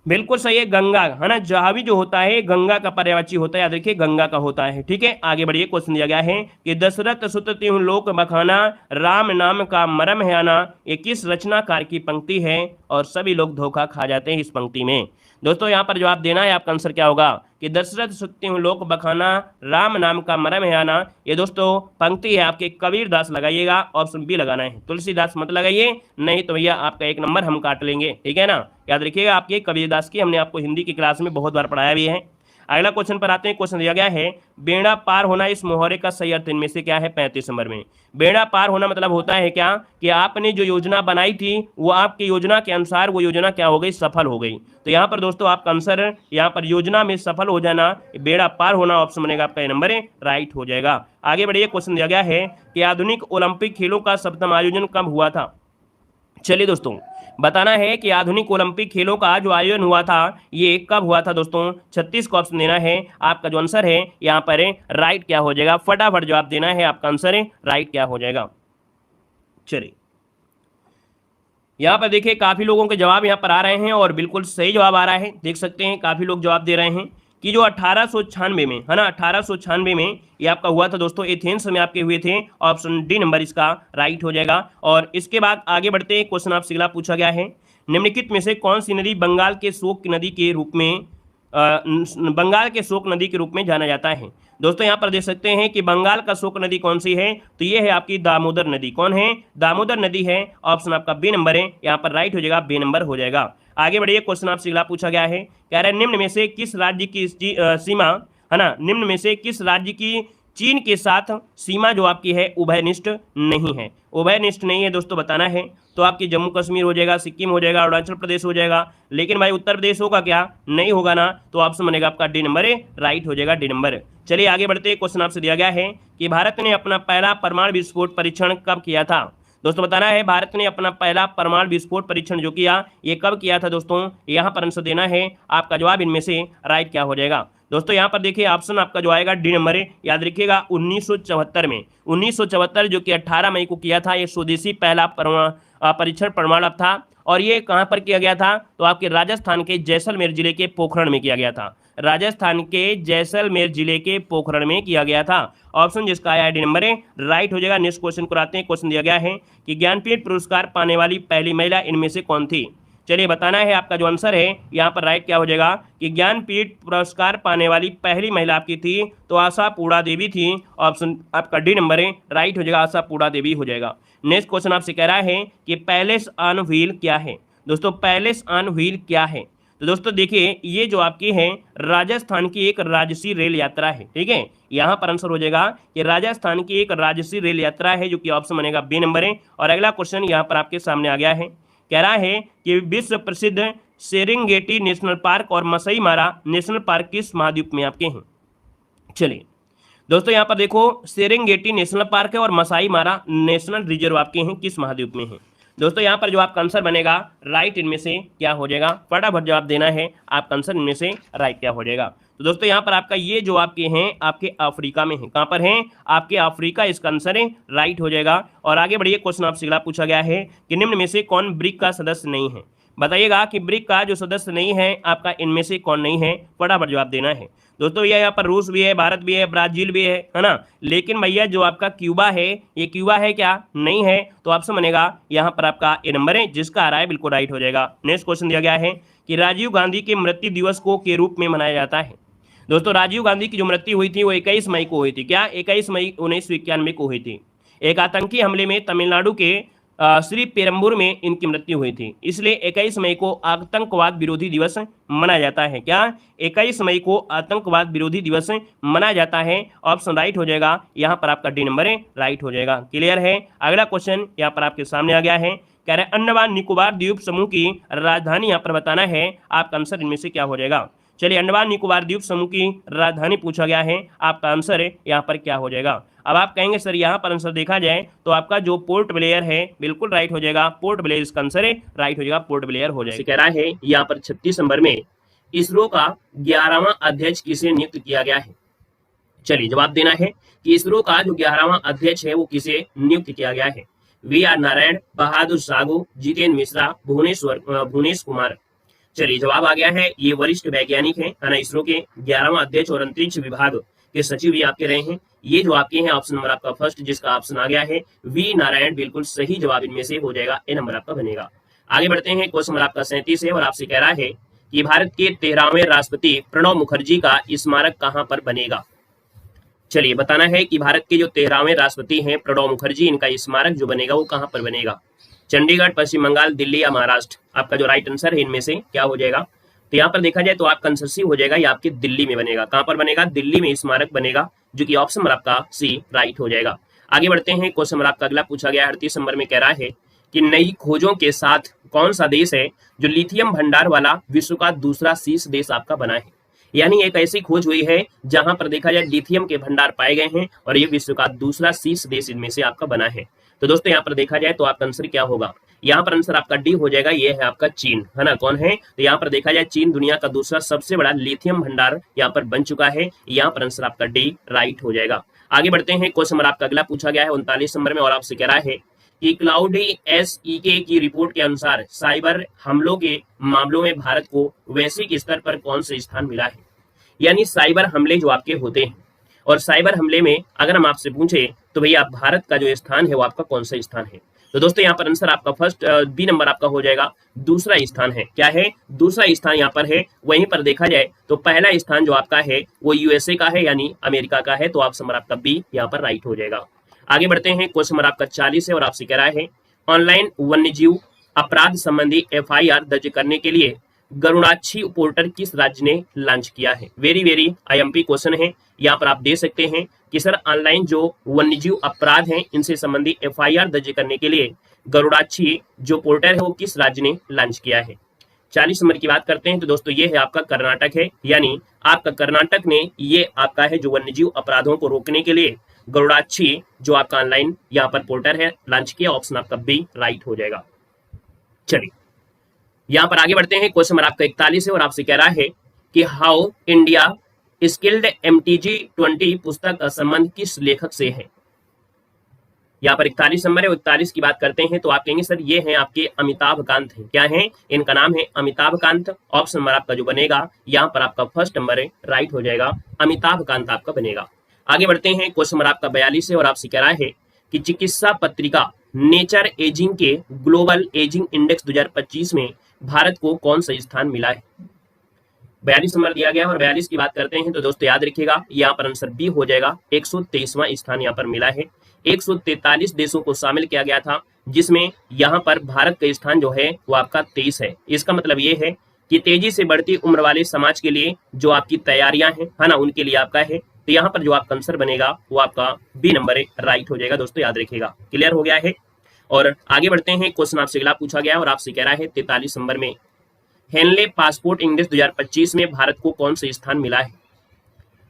बिल्कुल सही है, गंगा, है ना। जाह्नवी जो होता है गंगा का पर्यायवाची होता है, याद रखिए गंगा का होता है, ठीक है। आगे बढ़िए, क्वेश्चन दिया गया है कि दशरथ सुत तिहुँ लोक बखाना, राम नाम का मरम है आना, ये किस रचनाकार की पंक्ति है? और सभी लोग धोखा खा जाते हैं इस पंक्ति में। दोस्तों यहाँ पर जवाब देना है, आपका आंसर क्या होगा कि दशरथ सुत तिहुँ लोक बखाना, राम नाम का मरम है आना, ये दोस्तों पंक्ति है आपके कबीर दास, लगाइएगा, ऑप्शन बी लगाना है, तुलसीदास मत लगाइए, नहीं तो भैया आपका 1 नंबर हम काट लेंगे, ठीक है ना। याद रखिएगा आपके कबीर दास की हमने आपको हिंदी की क्लास में बहुत बार पढ़ाया भी है। अगला क्वेश्चन पर आते हैं। क्वेश्चन दिया गया है बेड़ा पार होना, इस मुहावरे का सही अर्थ इनमें से क्या है? 35 नंबर में बेड़ा पार होना मतलब होता है क्या कि आपने जो योजना बनाई थी वो आपकी योजना के अनुसार वो योजना क्या हो गई? सफल हो गई। तो यहाँ पर दोस्तों आपका आंसर यहाँ पर योजना में सफल हो जाना, बेड़ा पार होना, ऑप्शन बनेगा आपका नंबर राइट हो जाएगा। आगे बढ़िए, क्वेश्चन दिया गया है कि आधुनिक ओलंपिक खेलों का 7वां आयोजन कब हुआ था? चलिए दोस्तों बताना है कि आधुनिक ओलंपिक खेलों का जो आयोजन हुआ था ये कब हुआ था? दोस्तों 36 को ऑप्शन देना है, आपका जो आंसर है यहाँ पर राइट क्या हो जाएगा? फटाफट जवाब देना है, आपका आंसर राइट क्या हो जाएगा? चलिए यहाँ पर देखिए काफी लोगों के जवाब यहाँ पर आ रहे हैं और बिल्कुल सही जवाब आ रहा है, देख सकते हैं काफी लोग जवाब दे रहे हैं कि जो 1896 में, है ना, 1896 में ये आपका हुआ था दोस्तों, एथेंस में आपके हुए थे, ऑप्शन डी नंबर इसका राइट हो जाएगा। और इसके बाद आगे बढ़ते हैं, क्वेश्चन आपसे अगला पूछा गया है निम्नलिखित में से कौन सी नदी बंगाल के शोक नदी के रूप में बंगाल के शोक नदी के रूप में जाना जाता है? दोस्तों यहाँ पर देख सकते हैं कि बंगाल का शोक नदी कौन सी है? तो ये है आपकी दामोदर नदी। कौन है? दामोदर नदी है, ऑप्शन आपका बी नंबर है, यहाँ पर राइट हो जाएगा, बी नंबर हो जाएगा। आगे बढ़िए, क्वेश्चन आपसे अगला पूछा गया है, कह रहे हैं निम्न में से किस राज्य की सीमा, है ना, निम्न में से किस राज्य की चीन के साथ सीमा जो आपकी है उभयनिष्ठ नहीं है? उभयनिष्ठ नहीं है दोस्तों, बताना है तो आपकी जम्मू कश्मीर हो जाएगा, सिक्किम हो जाएगा, अरुणाचल प्रदेश हो जाएगा, लेकिन भाई उत्तर प्रदेश होगा क्या? नहीं होगा ना, तो ऑप्शन बनेगा आपका डी नंबर राइट हो जाएगा, डी नंबर। चलिए आगे बढ़ते हैं, क्वेश्चन आपसे दिया गया है कि भारत ने अपना पहला परमाणु विस्फोट परीक्षण कब किया था? दोस्तों बताना है भारत ने अपना पहला परमाणु विस्फोट परीक्षण जो किया ये कब किया था? दोस्तों यहाँ पर आंसर देना है, आपका जवाब इनमें से राइट क्या हो जाएगा? दोस्तों यहाँ पर देखिए ऑप्शन आपका जो आएगा डी नंबर है, याद रखिएगा 1974 में, 1974 जो कि 18 मई को किया था, ये स्वदेशी पहला परीक्षण परमाणु था। और ये कहाँ पर किया गया था? तो आपके राजस्थान के जैसलमेर जिले के पोखरण में किया गया था। राजस्थान के जैसलमेर जिले के पोखरण में किया गया था। ऑप्शन जिसका है डी नंबर है राइट हो जाएगा। नेक्स्ट क्वेश्चन को आते हैं। क्वेश्चन दिया गया है कि ज्ञानपीठ पुरस्कार पाने वाली पहली महिला इनमें से कौन थी। चलिए बताना है आपका जो आंसर है यहाँ पर राइट क्या हो जाएगा कि ज्ञानपीठ पुरस्कार पाने वाली पहली महिला आपकी थी तो आशापूर्णा देवी थी। ऑप्शन आपका डी नंबर है राइट हो जाएगा, आशापूर्णा देवी हो जाएगा। नेक्स्ट क्वेश्चन आपसे कह रहा है कि पैलेस ऑन व्हील क्या है। दोस्तों पैलेस ऑन व्हील क्या है, तो दोस्तों देखिए ये जो आपकी है राजस्थान की एक राजसी रेल यात्रा है। ठीक है, यहाँ पर आंसर हो जाएगा कि राजस्थान की एक राजसी रेल यात्रा है, जो कि ऑप्शन बनेगा बी नंबर है। और अगला क्वेश्चन यहाँ पर आपके सामने आ गया है, कह रहा है कि विश्व प्रसिद्ध सेरेंगेटी नेशनल पार्क और मसई मारा नेशनल पार्क किस महाद्वीप में आपके हैं। चलिए दोस्तों यहाँ पर देखो सेरेंगेटी नेशनल पार्क है और मसाई मारा नेशनल रिजर्व आपके हैं किस महाद्वीप में है। दोस्तों यहाँ पर जो आपका आंसर बनेगा राइट इनमें से क्या हो जाएगा, फटाफट जवाब देना है आपका आंसर इनमें से राइट क्या हो जाएगा। तो दोस्तों यहाँ पर आपका ये जो आपके हैं आपके अफ्रीका में है। कहाँ पर हैं आपके अफ्रीका, इसका आंसर है राइट हो जाएगा। और आगे बढ़िए क्वेश्चन आपसे अगला पूछा गया है कि निम्न में से कौन ब्रिक का सदस्य नहीं है। बताइएगा कि ब्रिक का जो सदस्य नहीं है आपका इनमें से कौन नहीं है, फटाफट जवाब देना है। दोस्तों ये यहाँ पर रूस भी है, भारत भी है, ब्राजील भी है ना, लेकिन भैया जो आपका क्यूबा है ये क्यूबा है क्या, नहीं है। तो ऑप्शन बनेगा यहाँ पर आपका ए नंबर है, जिसका आ रहा है बिल्कुल राइट हो जाएगा। नेक्स्ट क्वेश्चन दिया गया है कि राजीव गांधी के मृत्यु दिवस को के रूप में मनाया जाता है। दोस्तों राजीव गांधी की जो मृत्यु हुई थी वो 21 मई को हुई थी। क्या 21 मई 1991 को हुई थी। एक आतंकी हमले में तमिलनाडु के श्री पेरम्बूर में इनकी मृत्यु हुई थी, इसलिए 21 मई को आतंकवाद विरोधी दिवस मनाया जाता है। क्या 21 मई को आतंकवाद विरोधी दिवस मनाया जाता है। ऑप्शन राइट हो जाएगा, यहाँ पर आपका डी नंबर है राइट हो जाएगा। क्लियर है। अगला क्वेश्चन यहाँ पर आपके सामने आ गया है, कह रहे अंडमान निकोबार द्वीप समूह की राजधानी यहाँ पर बताना है, आपका आंसर इनमें से क्या हो जाएगा। चलिए अंडमान निकोबार द्वीप समूह की राजधानी पूछा गया है, आपका आंसर है यहाँ पर क्या हो जाएगा। अब आप कहेंगे सर यहाँ पर आंसर देखा जाए तो आपका जो पोर्ट ब्लेयर है बिल्कुल राइट हो जाएगा, पोर्ट ब्लेयर इसका आंसर है राइट हो जाएगा, पोर्ट ब्लेयर हो जाएगा। कह रहा है यहाँ पर 36 नंबर में इसरो का 11वां अध्यक्ष किसे नियुक्त किया गया है। चलिए जवाब देना है कि इसरो का जो 11वां अध्यक्ष है वो किसे नियुक्त किया गया है। वी.आर. नारायण, बहादुर साहू, जितेंद्र मिश्रा, भुवनेश कुमार। चलिए जवाब आ गया है, ये वरिष्ठ वैज्ञानिक है ना, इसरो के 11वां अध्यक्ष और अंतरिक्ष विभाग के सचिव भी आपके रहे हैं। ये जो आपके हैं ऑप्शन नंबर आपका फर्स्ट, जिसका ऑप्शन आ गया है वी नारायण, बिल्कुल सही जवाब इनमें से हो जाएगा, ए नंबर आपका बनेगा। आगे बढ़ते हैं, क्वेश्चन नंबर आपका 37 है और आपसे कह रहा है कि भारत के 13वें राष्ट्रपति प्रणब मुखर्जी का स्मारक कहां पर बनेगा। चलिए बताना है कि भारत के जो 13वें राष्ट्रपति हैं प्रणब मुखर्जी, इनका स्मारक जो बनेगा वो कहां पर बनेगा। चंडीगढ़, पश्चिम बंगाल, दिल्ली या महाराष्ट्र। आपका जो राइट आंसर है इनमें से क्या हो जाएगा। तो यहाँ पर देखा जाए तो आपका आंसर सी हो जाएगा, ये आपके दिल्ली में बनेगा। कहां पर बनेगा, दिल्ली में स्मारक बनेगा, जो कि ऑप्शन नंबर आपका सी राइट हो जाएगा। आगे बढ़ते हैं, क्वेश्चन नंबर आपका अगला पूछा गया 38 नंबर में, कह रहा है कि नई खोजों के साथ कौन सा देश है जो लिथियम भंडार वाला विश्व का दूसरा शीर्ष देश आपका बना है। यानी एक ऐसी खोज हुई है जहां पर देखा जाए लिथियम के भंडार पाए गए हैं और ये विश्व का दूसरा शीर्ष देश इनमें से आपका बना है। तो दोस्तों यहाँ पर देखा जाए तो आपका आंसर क्या होगा, यहाँ पर आंसर आपका डी हो जाएगा, ये है आपका चीन, है ना। कौन है, तो यहाँ पर देखा जाए चीन दुनिया का दूसरा सबसे बड़ा लिथियम भंडार यहाँ पर बन चुका है। यहाँ पर आंसर आपका डी राइट हो जाएगा। आगे बढ़ते हैं, क्वेश्चन नंबर आपका अगला पूछा गया है 39 नंबर में और आपसे कह रहा है कि क्लाउडी एसईके की रिपोर्ट के अनुसार साइबर हमलों के मामलों में भारत को वैश्विक स्तर पर कौन से स्थान मिला है। यानी साइबर हमले जो आपके होते हैं और साइबर हमले में अगर हम आपसे पूछे तो भैया भारत का जो स्थान है वो आपका कौन सा स्थान है। तो दोस्तों यहाँ पर आंसर आपका फर्स्ट बी नंबर आपका हो जाएगा, दूसरा स्थान है। क्या है, दूसरा स्थान यहाँ पर है। वहीं पर देखा जाए तो पहला स्थान जो आपका है वो यूएसए का है, यानी अमेरिका का है। तो ऑप्शन नंबर आपका बी यहाँ पर राइट हो जाएगा। आगे बढ़ते हैं, क्वेश्चन नंबर आपका 40 है और आपसे कह रहा है ऑनलाइन वन्यजीव अपराध संबंधी FIR दर्ज करने के लिए गरुड़ाक्षी पोर्टल किस राज्य ने लॉन्च किया है। वेरी IMP क्वेश्चन है, यहाँ पर आप दे सकते हैं कि सर ऑनलाइन जो वन्यजीव अपराध हैं इनसे संबंधी FIR दर्ज करने के लिए गरुड़ाक्षी जो पोर्टल है वो किस राज्य ने लॉन्च किया है। 40 नंबर की बात करते हैं तो दोस्तों ये है आपका कर्नाटक है, यानी आपका कर्नाटक ने ये आपका है जो वन्यजीव अपराधों को रोकने के लिए गरुड़ाक्षी जो आपका ऑनलाइन यहाँ पर पोर्टल है लॉन्च किया। ऑप्शन आपका बी राइट हो जाएगा। चलिए यहाँ पर आगे बढ़ते हैं, क्वेश्चन नंबर आपका 41 है और आपसे कह रहा है कि हाउ इंडिया स्किल्ड MTG 20 पुस्तक का संबंध किस लेखक से है। यहाँ पर 41 नंबर है। 41 की बात करते हैं तो आप कहेंगे सर ये हैं आपके अमिताभ कांत हैं। क्या है? इनका नाम है अमिताभ कांत। ऑप्शन नंबर आपका जो बनेगा यहाँ पर आपका फर्स्ट नंबर है, राइट हो जाएगा, अमिताभ कांत आपका बनेगा। आगे बढ़ते हैं, क्वेश्चन नंबर आपका 42 है और आपसे कह रहा है कि चिकित्सा पत्रिका नेचर एजिंग के ग्लोबल एजिंग इंडेक्स 2025 में भारत को कौन सा स्थान मिला है? 42 नंबर दिया गया और 42 की बात करते हैं तो दोस्तों याद रखिएगा यहाँ पर आंसर बी हो जाएगा, 123वां स्थान यहाँ पर मिला है। 143 देशों को शामिल किया गया था जिसमें यहाँ पर भारत का स्थान जो है वो आपका 23 है। इसका मतलब ये है कि तेजी से बढ़ती उम्र वाले समाज के लिए जो आपकी तैयारियां हैं है ना, उनके लिए आपका है। तो यहाँ पर जो आपका आंसर बनेगा वो आपका बी नंबर है, राइट हो जाएगा दोस्तों, याद रखिएगा। क्लियर हो गया है। और आगे बढ़ते हैं, क्वेश्चन आपसे अगला पूछा गया और आपसे कह रहा है 43 नंबर में हेनले पासपोर्ट इंडेक्स 2025 में भारत को कौन सा स्थान मिला है?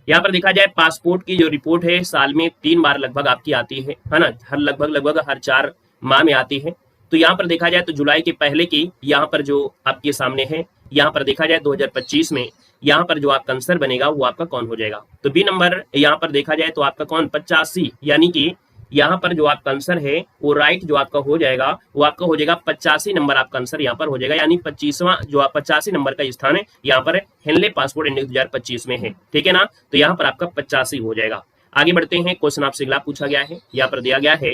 यहाँ पर देखा जाए पासपोर्ट की जो रिपोर्ट है साल में 3 बार लगभग आपकी आती है ना, हर लगभग हर 4 माह में आती है। तो यहाँ पर देखा जाए तो जुलाई के पहले की यहाँ पर जो आपके सामने है, यहाँ पर देखा जाए 2025 में यहाँ पर जो आपका आंसर बनेगा वो आपका कौन हो जाएगा? तो बी नंबर यहाँ पर देखा जाए तो आपका कौन 85, यानी कि यहाँ पर जो आपका आंसर है वो राइट जो आपका हो जाएगा वो आपका हो जाएगा 85 नंबर आपका आंसर यहाँ पर हो जाएगा, यानी 25वां जो 85 नंबर का स्थान है यहाँ पर हेनले पासपोर्ट इंडेक्स 2025 में है। ठीक है ना, तो यहाँ पर आपका 85 हो जाएगा। आगे बढ़ते हैं, क्वेश्चन आपसे अगला पूछा गया है। यहाँ पर दिया गया है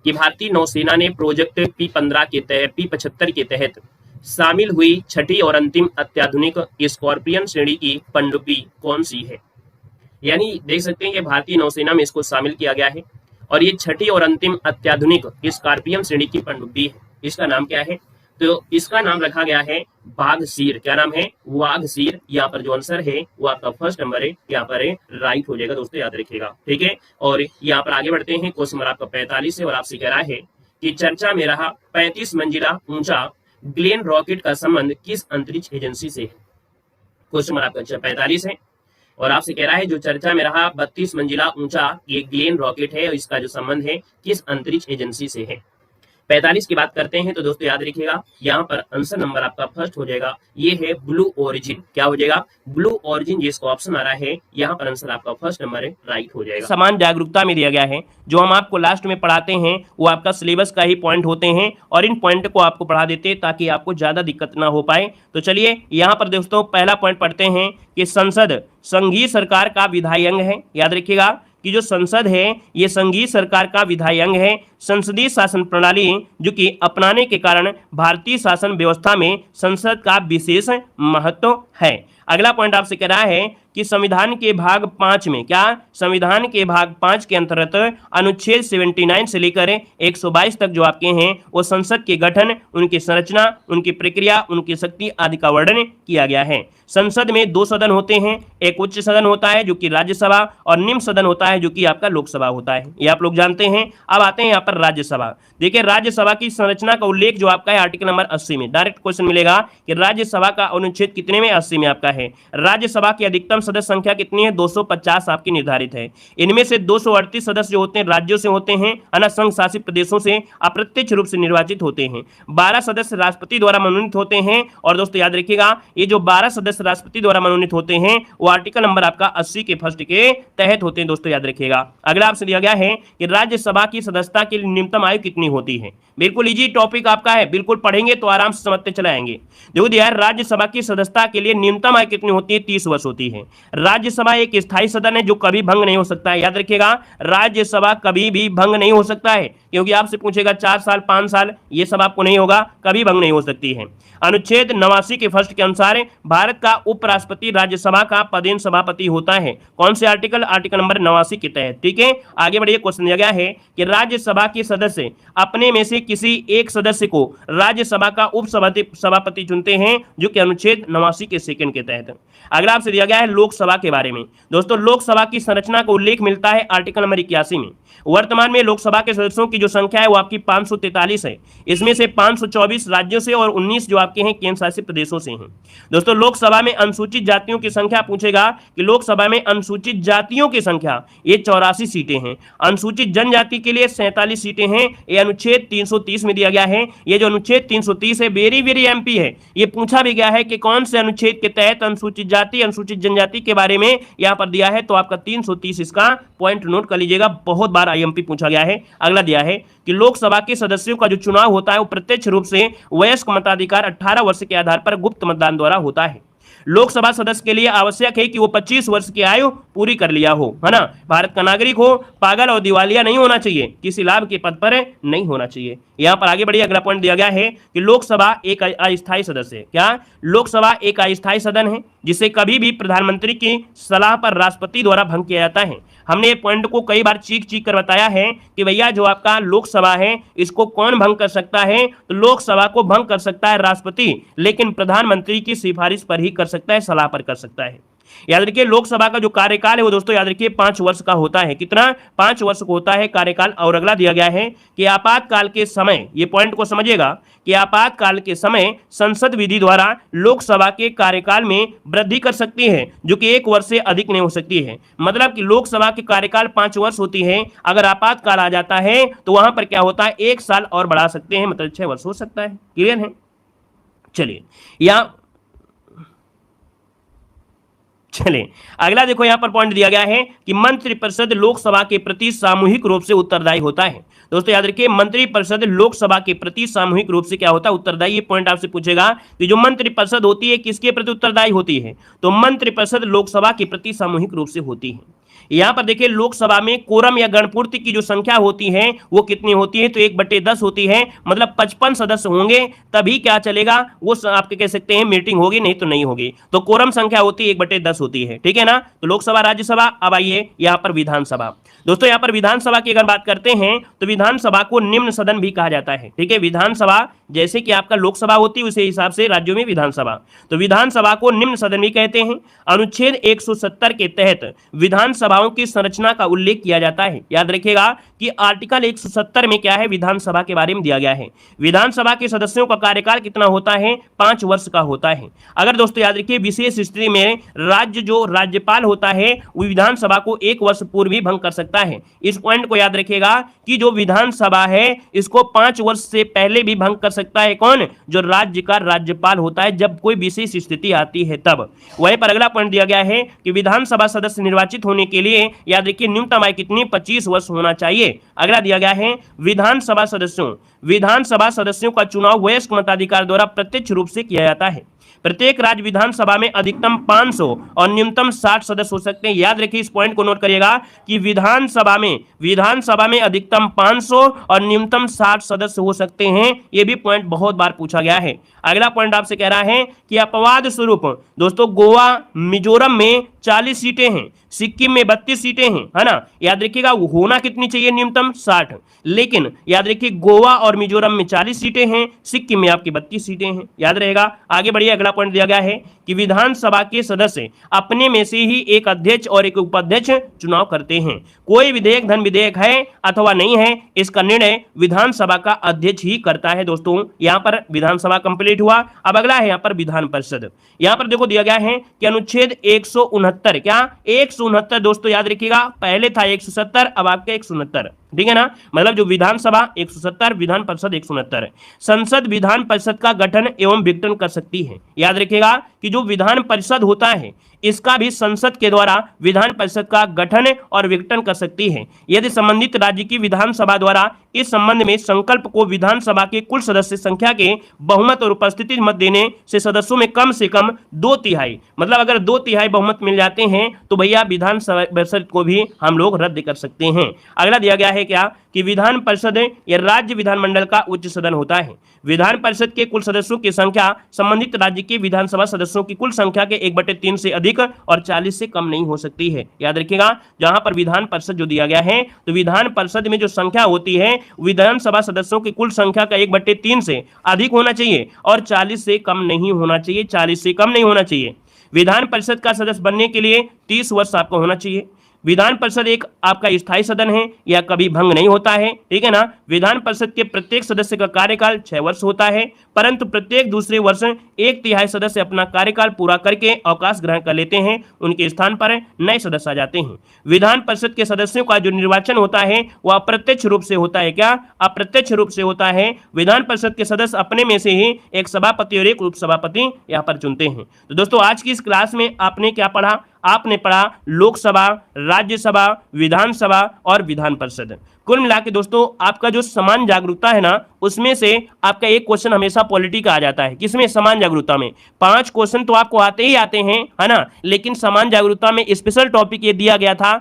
कि भारतीय नौसेना ने प्रोजेक्ट P15 के तहत P75 के तहत शामिल हुई छठी और अंतिम अत्याधुनिक स्कॉर्पियन श्रेणी की पनडुब्बी कौन सी है? यानी देख सकते हैं कि भारतीय नौसेना में इसको शामिल किया गया है और ये छठी और अंतिम अत्याधुनिक स्कॉर्पियन श्रेणी की पनडुब्बी है। इसका नाम क्या है? तो इसका नाम रखा गया है वाघसीर। क्या नाम है? वाघसीर। यहाँ पर जो आंसर है वो आपका फर्स्ट नंबर है, यहाँ पर है, राइट हो जाएगा दोस्तों, याद रखिएगा। ठीक है, और यहाँ पर आगे बढ़ते हैं, क्वेश्चन नंबर आपका 45 है और आपसे कह रहा है कि चर्चा में रहा 35 मंजिला ऊंचा ग्लेन रॉकेट का संबंध किस अंतरिक्ष एजेंसी से है? क्वेश्चन नंबर आपका 45 है और आपसे कह रहा है जो चर्चा में रहा 32 मंजिला ऊंचा ये ग्लेन रॉकेट है और इसका जो संबंध है किस अंतरिक्ष एजेंसी से है? 45 की बात करते हैं तो दोस्तों याद रखिएगा यहाँ पर आंसर नंबर आपका फर्स्ट हो जाएगा, ये है ब्लू ओरिजिन। क्या हो जाएगा? ब्लू ओरिजिन, जिसको ऑप्शन आ रहा है यहाँ पर आंसर आपका फर्स्ट नंबर है, राइट हो जाएगा। समान जागरूकता में दिया गया है, जो हम आपको लास्ट में पढ़ाते हैं वो आपका सिलेबस का ही पॉइंट होते हैं और इन पॉइंट को आपको पढ़ा देते हैं ताकि आपको ज्यादा दिक्कत ना हो पाए। तो चलिए यहाँ पर दोस्तों पहला पॉइंट पढ़ते हैं कि संसद संघीय सरकार का विधायी अंग है। याद रखिएगा कि जो संसद है ये संघीय सरकार का विधायी अंग है। संसदीय शासन प्रणाली जो कि अपनाने के कारण भारतीय शासन व्यवस्था में संसद का विशेष महत्व है। अगला पॉइंट आपसे कह रहा है कि संविधान के भाग 5 में, क्या संविधान के भाग 5 के अंतर्गत अनुच्छेद 79 से लेकर 122 तक जो आपके हैं वो संसद के गठन, उनकी संरचना, उनकी प्रक्रिया, उनकी शक्ति आदि का वर्णन किया गया है। संसद में 2 सदन होते हैं, एक उच्च सदन होता है जो कि राज्यसभा और निम्न सदन होता है जो कि आपका लोकसभा होता है, ये आप लोग जानते हैं। अब आते हैं यहाँ पर राज्यसभा। देखिए राज्यसभा की संरचना का उल्लेख जो आपका है आर्टिकल नंबर 80 में। डायरेक्ट क्वेश्चन मिलेगा कि राज्यसभा का अनुच्छेद कितने में? 80 में आपका है। राज्यसभा की अधिकतम सदस्य संख्या कितनी है? 250 आपकी निर्धारित है। इनमें से 238 सदस्य जो होते हैं राज्यों से होते हैं, अन्य संघ शासित प्रदेशों से अप्रत्यक्ष रूप से निर्वाचित होते हैं। 12 सदस्य राष्ट्रपति द्वारा मनोनीत होते हैं और दोस्तों याद रखिएगा ये जो 12 सदस्य राष्ट्रपति द्वारा मनोनीत होते हैं वो आर्टिकल नंबर आपका 80 के फर्स्ट के तहत होते हैं, दोस्तों याद रखिएगा। अगला आपसे दिया गया है कि राज्यसभा की सदस्यता के लिए न्यूनतम आयु कितनी होती है? बिल्कुल इजी टॉपिक आपका है, बिल्कुल पढ़ेंगे तो आराम से समझते चले आएंगे। देखो यार राज्यसभा की सदस्यता के लिए न्यूनतम आयु कितनी होती है? 30 वर्ष होती है। राज्यसभा एक स्थायी सदन है जो कभी भंग नहीं हो सकता है। याद रखिएगा राज्यसभा कभी भी भंग नहीं हो सकता है, क्योंकि आपसे पूछेगा 4 साल 5 साल, ये सब आपको नहीं होगा, कभी भंग नहीं हो सकती है। अनुच्छेद 89 के फर्स्ट के अनुसार भारत का उपराष्ट्रपति राज्यसभा का पदेन सभापति होता है। कौन से आर्टिकल? आर्टिकल नंबर 89 के तहत। ठीक है, आगे बढ़िए। क्वेश्चन दिया गया है कि राज्यसभा के सदस्य अपने में से किसी एक सदस्य को राज्यसभा का उप सभापति चुनते हैं जो कि अनुच्छेद 89 के सेकंड के तहत। अगला आपसे दिया गया है लोकसभा के बारे में। दोस्तों लोकसभा की संरचना का उल्लेख मिलता है आर्टिकल नंबर 81 में। वर्तमान में लोकसभा के सदस्यों की जो संख्या है वो आपकी 543 है। इसमें से 524 राज्यों से और 19 जो आपके हैं केंद्र शासित प्रदेशों से हैं। दोस्तों लोकसभा में अनुसूचित जातियों की संख्या पूछेगा कि लोकसभा में अनुसूचित जातियों की संख्या ये 84 सीटें हैं। अनुसूचित जनजाति के लिए 47 सीटें हैं, ये अनुच्छेद 330 में दिया गया है। ये जो अनुच्छेद 330 है वेरी एमपी है, ये पूछा भी गया है कि कौन से अनुच्छेद के तहत अनुसूचित जाति, अनुसूचित जनजाति के बारे में यहाँ पर दिया है, तो आपका 330 इसका पॉइंट नोट कर लीजिएगा, बहुत बार आईएमपी पूछा गया है। अगला दिया है कि लोकसभा के सदस्यों का जो चुनाव होता है वो प्रत्यक्ष रूप से वयस्क मताधिकार 18 वर्ष के आधार पर गुप्त मतदान द्वारा होता है। लोकसभा सदस्य के लिए आवश्यक है कि वो 25 वर्ष की आयु पूरी कर लिया हो, है ना, भारत का नागरिक हो, पागल और दिवालिया नहीं होना चाहिए, किसी लाभ के पद पर नहीं होना चाहिए। यहां पर आगे बढ़िए, अगला पॉइंट दिया गया है कि लोकसभा एक अस्थायी सदस्य है। क्या लोकसभा एक अस्थायी सदन है जिसे कभी भी प्रधानमंत्री की सलाह पर राष्ट्रपति द्वारा भंग किया जाता है। हमने ये पॉइंट को कई बार चीख चीख कर बताया है कि भैया जो आपका लोकसभा है इसको कौन भंग कर सकता है, तो लोकसभा को भंग कर सकता है राष्ट्रपति, लेकिन प्रधानमंत्री की सिफारिश पर ही कर सकता है, सलाह पर कर सकता है। याद रखिए लोकसभा का जो कार्यकाल है वो दोस्तों याद रखिए 5 वर्ष का होता है। कितना? 5 वर्ष का होता है कार्यकाल। और अगला दिया गया है कि आपातकाल के समय, ये पॉइंट को समझिएगा कि आपातकाल के समय संसद विधि द्वारा लोकसभा के कार्यकाल में वृद्धि कर सकती है, जो कि 1 वर्ष से अधिक नहीं हो सकती है। मतलब कि लोकसभा के कार्यकाल 5 वर्ष होती है, अगर आपातकाल आ जाता है तो वहां पर क्या होता है 1 साल और बढ़ा सकते हैं, मतलब 6 वर्ष हो सकता है। क्लियर है? चलिए अगला देखो यहां पर पॉइंट दिया गया है कि मंत्रिपरिषद लोकसभा के प्रति सामूहिक रूप से उत्तरदायी होता है। दोस्तों याद रखिए मंत्रिपरिषद लोकसभा के प्रति सामूहिक रूप से क्या होता है? उत्तरदायी। ये पॉइंट आपसे पूछेगा कि जो मंत्रिपरिषद होती है किसके प्रति उत्तरदायी होती है, तो मंत्रिपरिषद लोकसभा के प्रति सामूहिक रूप से होती है। यहां पर देखिए लोकसभा में कोरम या गणपूर्ति की जो संख्या होती है वो कितनी होती है, तो 1/10 होती है, मतलब 55 सदस्य होंगे तभी क्या चलेगा, वो आपके कह सकते हैं मीटिंग होगी, नहीं तो नहीं होगी। तो कोरम संख्या होती है 1/10 होती है, ठीक है ना। तो लोकसभा, राज्यसभा। अब आइए यहां पर विधानसभा। दोस्तों यहां पर विधानसभा की अगर बात करते हैं तो विधानसभा को निम्न सदन भी कहा जाता है, ठीक है। विधानसभा जैसे कि आपका लोकसभा होती है उसी हिसाब से राज्यों में विधानसभा, तो विधानसभा को निम्न सदन भी कहते हैं। अनुच्छेद 170 के तहत विधानसभाओं की संरचना का उल्लेख किया जाता है। याद रखिएगा कि आर्टिकल 170 में क्या है, विधानसभा के बारे में दिया गया है। विधानसभा के सदस्यों का कार्यकाल कितना होता है? 5 वर्ष का होता है। अगर दोस्तों याद रखिए विशेष स्थिति में राज्य जो राज्यपाल होता है वो विधानसभा को 1 वर्ष पूर्व भी भंग कर सकता है। इस पॉइंट को याद रखिएगा कि जो विधानसभा है इसको 5 वर्ष से पहले भी भंग कर सकता है। कौन? जो राज्य का राज्यपाल होता है, जब कोई विशेष स्थिति आती है तब। वहीं पर अगला पॉइंट दिया गया है कि विधानसभा सदस्य निर्वाचित होने के लिए याद रखिए न्यूनतम आयु कितनी? 25 वर्ष होना चाहिए। अगला दिया गया है विधानसभा सदस्यों का चुनाव वयस्क मताधिकार द्वारा प्रत्यक्ष रूप से किया जाता है। प्रत्येक राज्य विधानसभा में अधिकतम 500 और न्यूनतम 60 सदस्य हो सकते हैं। याद रखिए इस पॉइंट को नोट करिएगा कि विधानसभा में अधिकतम 500 और न्यूनतम 60 सदस्य हो सकते हैं। यह भी पॉइंट बहुत बार पूछा गया है। अगला पॉइंट आपसे कह रहा है कि अपवाद स्वरूप दोस्तों गोवा, मिजोरम में 40 सीटें हैं, सिक्किम में 32 सीटें हैं, है ना। याद रखिएगा होना कितनी चाहिए? न्यूनतम 60। लेकिन याद रखिए गोवा और मिजोरम में 40 सीटें हैं, सिक्किम में आपकी 32 सीटें हैं। याद रहेगा। आगे बढ़िए, अगला पॉइंट दिया गया है कि विधानसभा के सदस्य अपने में से ही एक अध्यक्ष और एक उपाध्यक्ष चुनाव करते हैं। कोई विधेयक धन विधेयक है अथवा नहीं है, इसका निर्णय विधानसभा का अध्यक्ष ही करता है। दोस्तों यहां पर विधानसभा कंप्लीट हुआ। अब अगला है यहां पर विधान परिषद। यहां पर देखो दिया गया है कि अनुच्छेद 169, क्या 169 दोस्तों याद रखिएगा, पहले था 170, अब आपका 169, ठीक है ना। मतलब जो विधानसभा 170, विधान परिषद 169। संसद विधान परिषद का गठन एवं विघटन कर सकती है। याद रखिएगा कि जो विधान परिषद होता है इसका भी संसद के द्वारा विधान परिषद का गठन और विघटन कर सकती है, यदि संबंधित राज्य की विधानसभा द्वारा इस संबंध में संकल्प को विधानसभा के कुल सदस्य संख्या के बहुमत और उपस्थिति मत देने से सदस्यों में कम से कम 2/3, मतलब अगर 2/3 बहुमत मिल जाते हैं तो भैया विधान परिषद को भी हम लोग रद्द कर सकते हैं। अगला दिया गया है क्या कि विधान परिषद या राज्य विधानमंडल का उच्च सदन होता है। विधान परिषद के कुल सदस्यों की संख्या संबंधित राज्य के विधानसभा सदस्यों की कुल संख्या के 1/3 से अधिक और 40 से कम नहीं हो सकती है। याद रखिएगा जहां पर विधान परिषद जो दिया गया है तो विधान परिषद में जो संख्या होती है विधानसभा सदस्यों की कुल संख्या का 1/3 से अधिक होना चाहिए और 40 से कम नहीं होना चाहिए, 40 से कम नहीं होना चाहिए। विधान परिषद का सदस्य बनने के लिए 30 वर्ष आपको होना चाहिए। विधान परिषद एक आपका स्थायी सदन है, यह कभी भंग नहीं होता है, ठीक है ना। विधान परिषद के प्रत्येक सदस्य का कार्यकाल 6 वर्ष होता है, परंतु प्रत्येक दूसरे वर्ष 1/3 सदस्य अपना कार्यकाल पूरा करके अवकाश ग्रहण कर लेते हैं, उनके स्थान पर नए सदस्य आ जाते हैं। विधान परिषद के सदस्यों का जो निर्वाचन होता है वह अप्रत्यक्ष रूप से होता है। क्या? अप्रत्यक्ष रूप से होता है। विधान परिषद के सदस्य अपने में से ही एक सभापति और एक उपसभापति यहां पर चुनते हैं। तो दोस्तों आज की इस क्लास में आपने क्या पढ़ा? आपने पढ़ा लोकसभा, राज्यसभा, विधानसभा और विधान परिषद। कुल मिला के दोस्तों आपका जो समान जागरूकता है ना, उसमें से आपका एक क्वेश्चन हमेशा पॉलिटी का आ जाता है। किसमें? समान जागरूकता में। 5 क्वेश्चन तो आपको आते ही आते हैं, है ना, लेकिन समान जागरूकता में स्पेशल टॉपिक ये दिया गया था।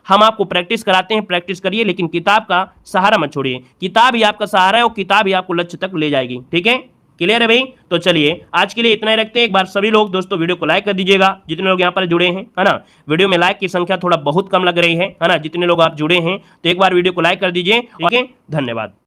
हम आपको प्रैक्टिस कराते हैं, प्रैक्टिस करिए, लेकिन किताब का सहारा मत छोड़िए। किताब ही आपका सहारा है और किताब ही आपको लक्ष्य तक ले जाएगी। ठीक है, क्लियर है भाई? तो चलिए आज के लिए इतना ही रखते हैं। एक बार सभी लोग दोस्तों वीडियो को लाइक कर दीजिएगा, जितने लोग यहाँ पर जुड़े हैं, है ना। वीडियो में लाइक की संख्या थोड़ा बहुत कम लग रही है ना, जितने लोग आप जुड़े हैं, तो एक बार वीडियो को लाइक कर दीजिए। ठीक है, धन्यवाद।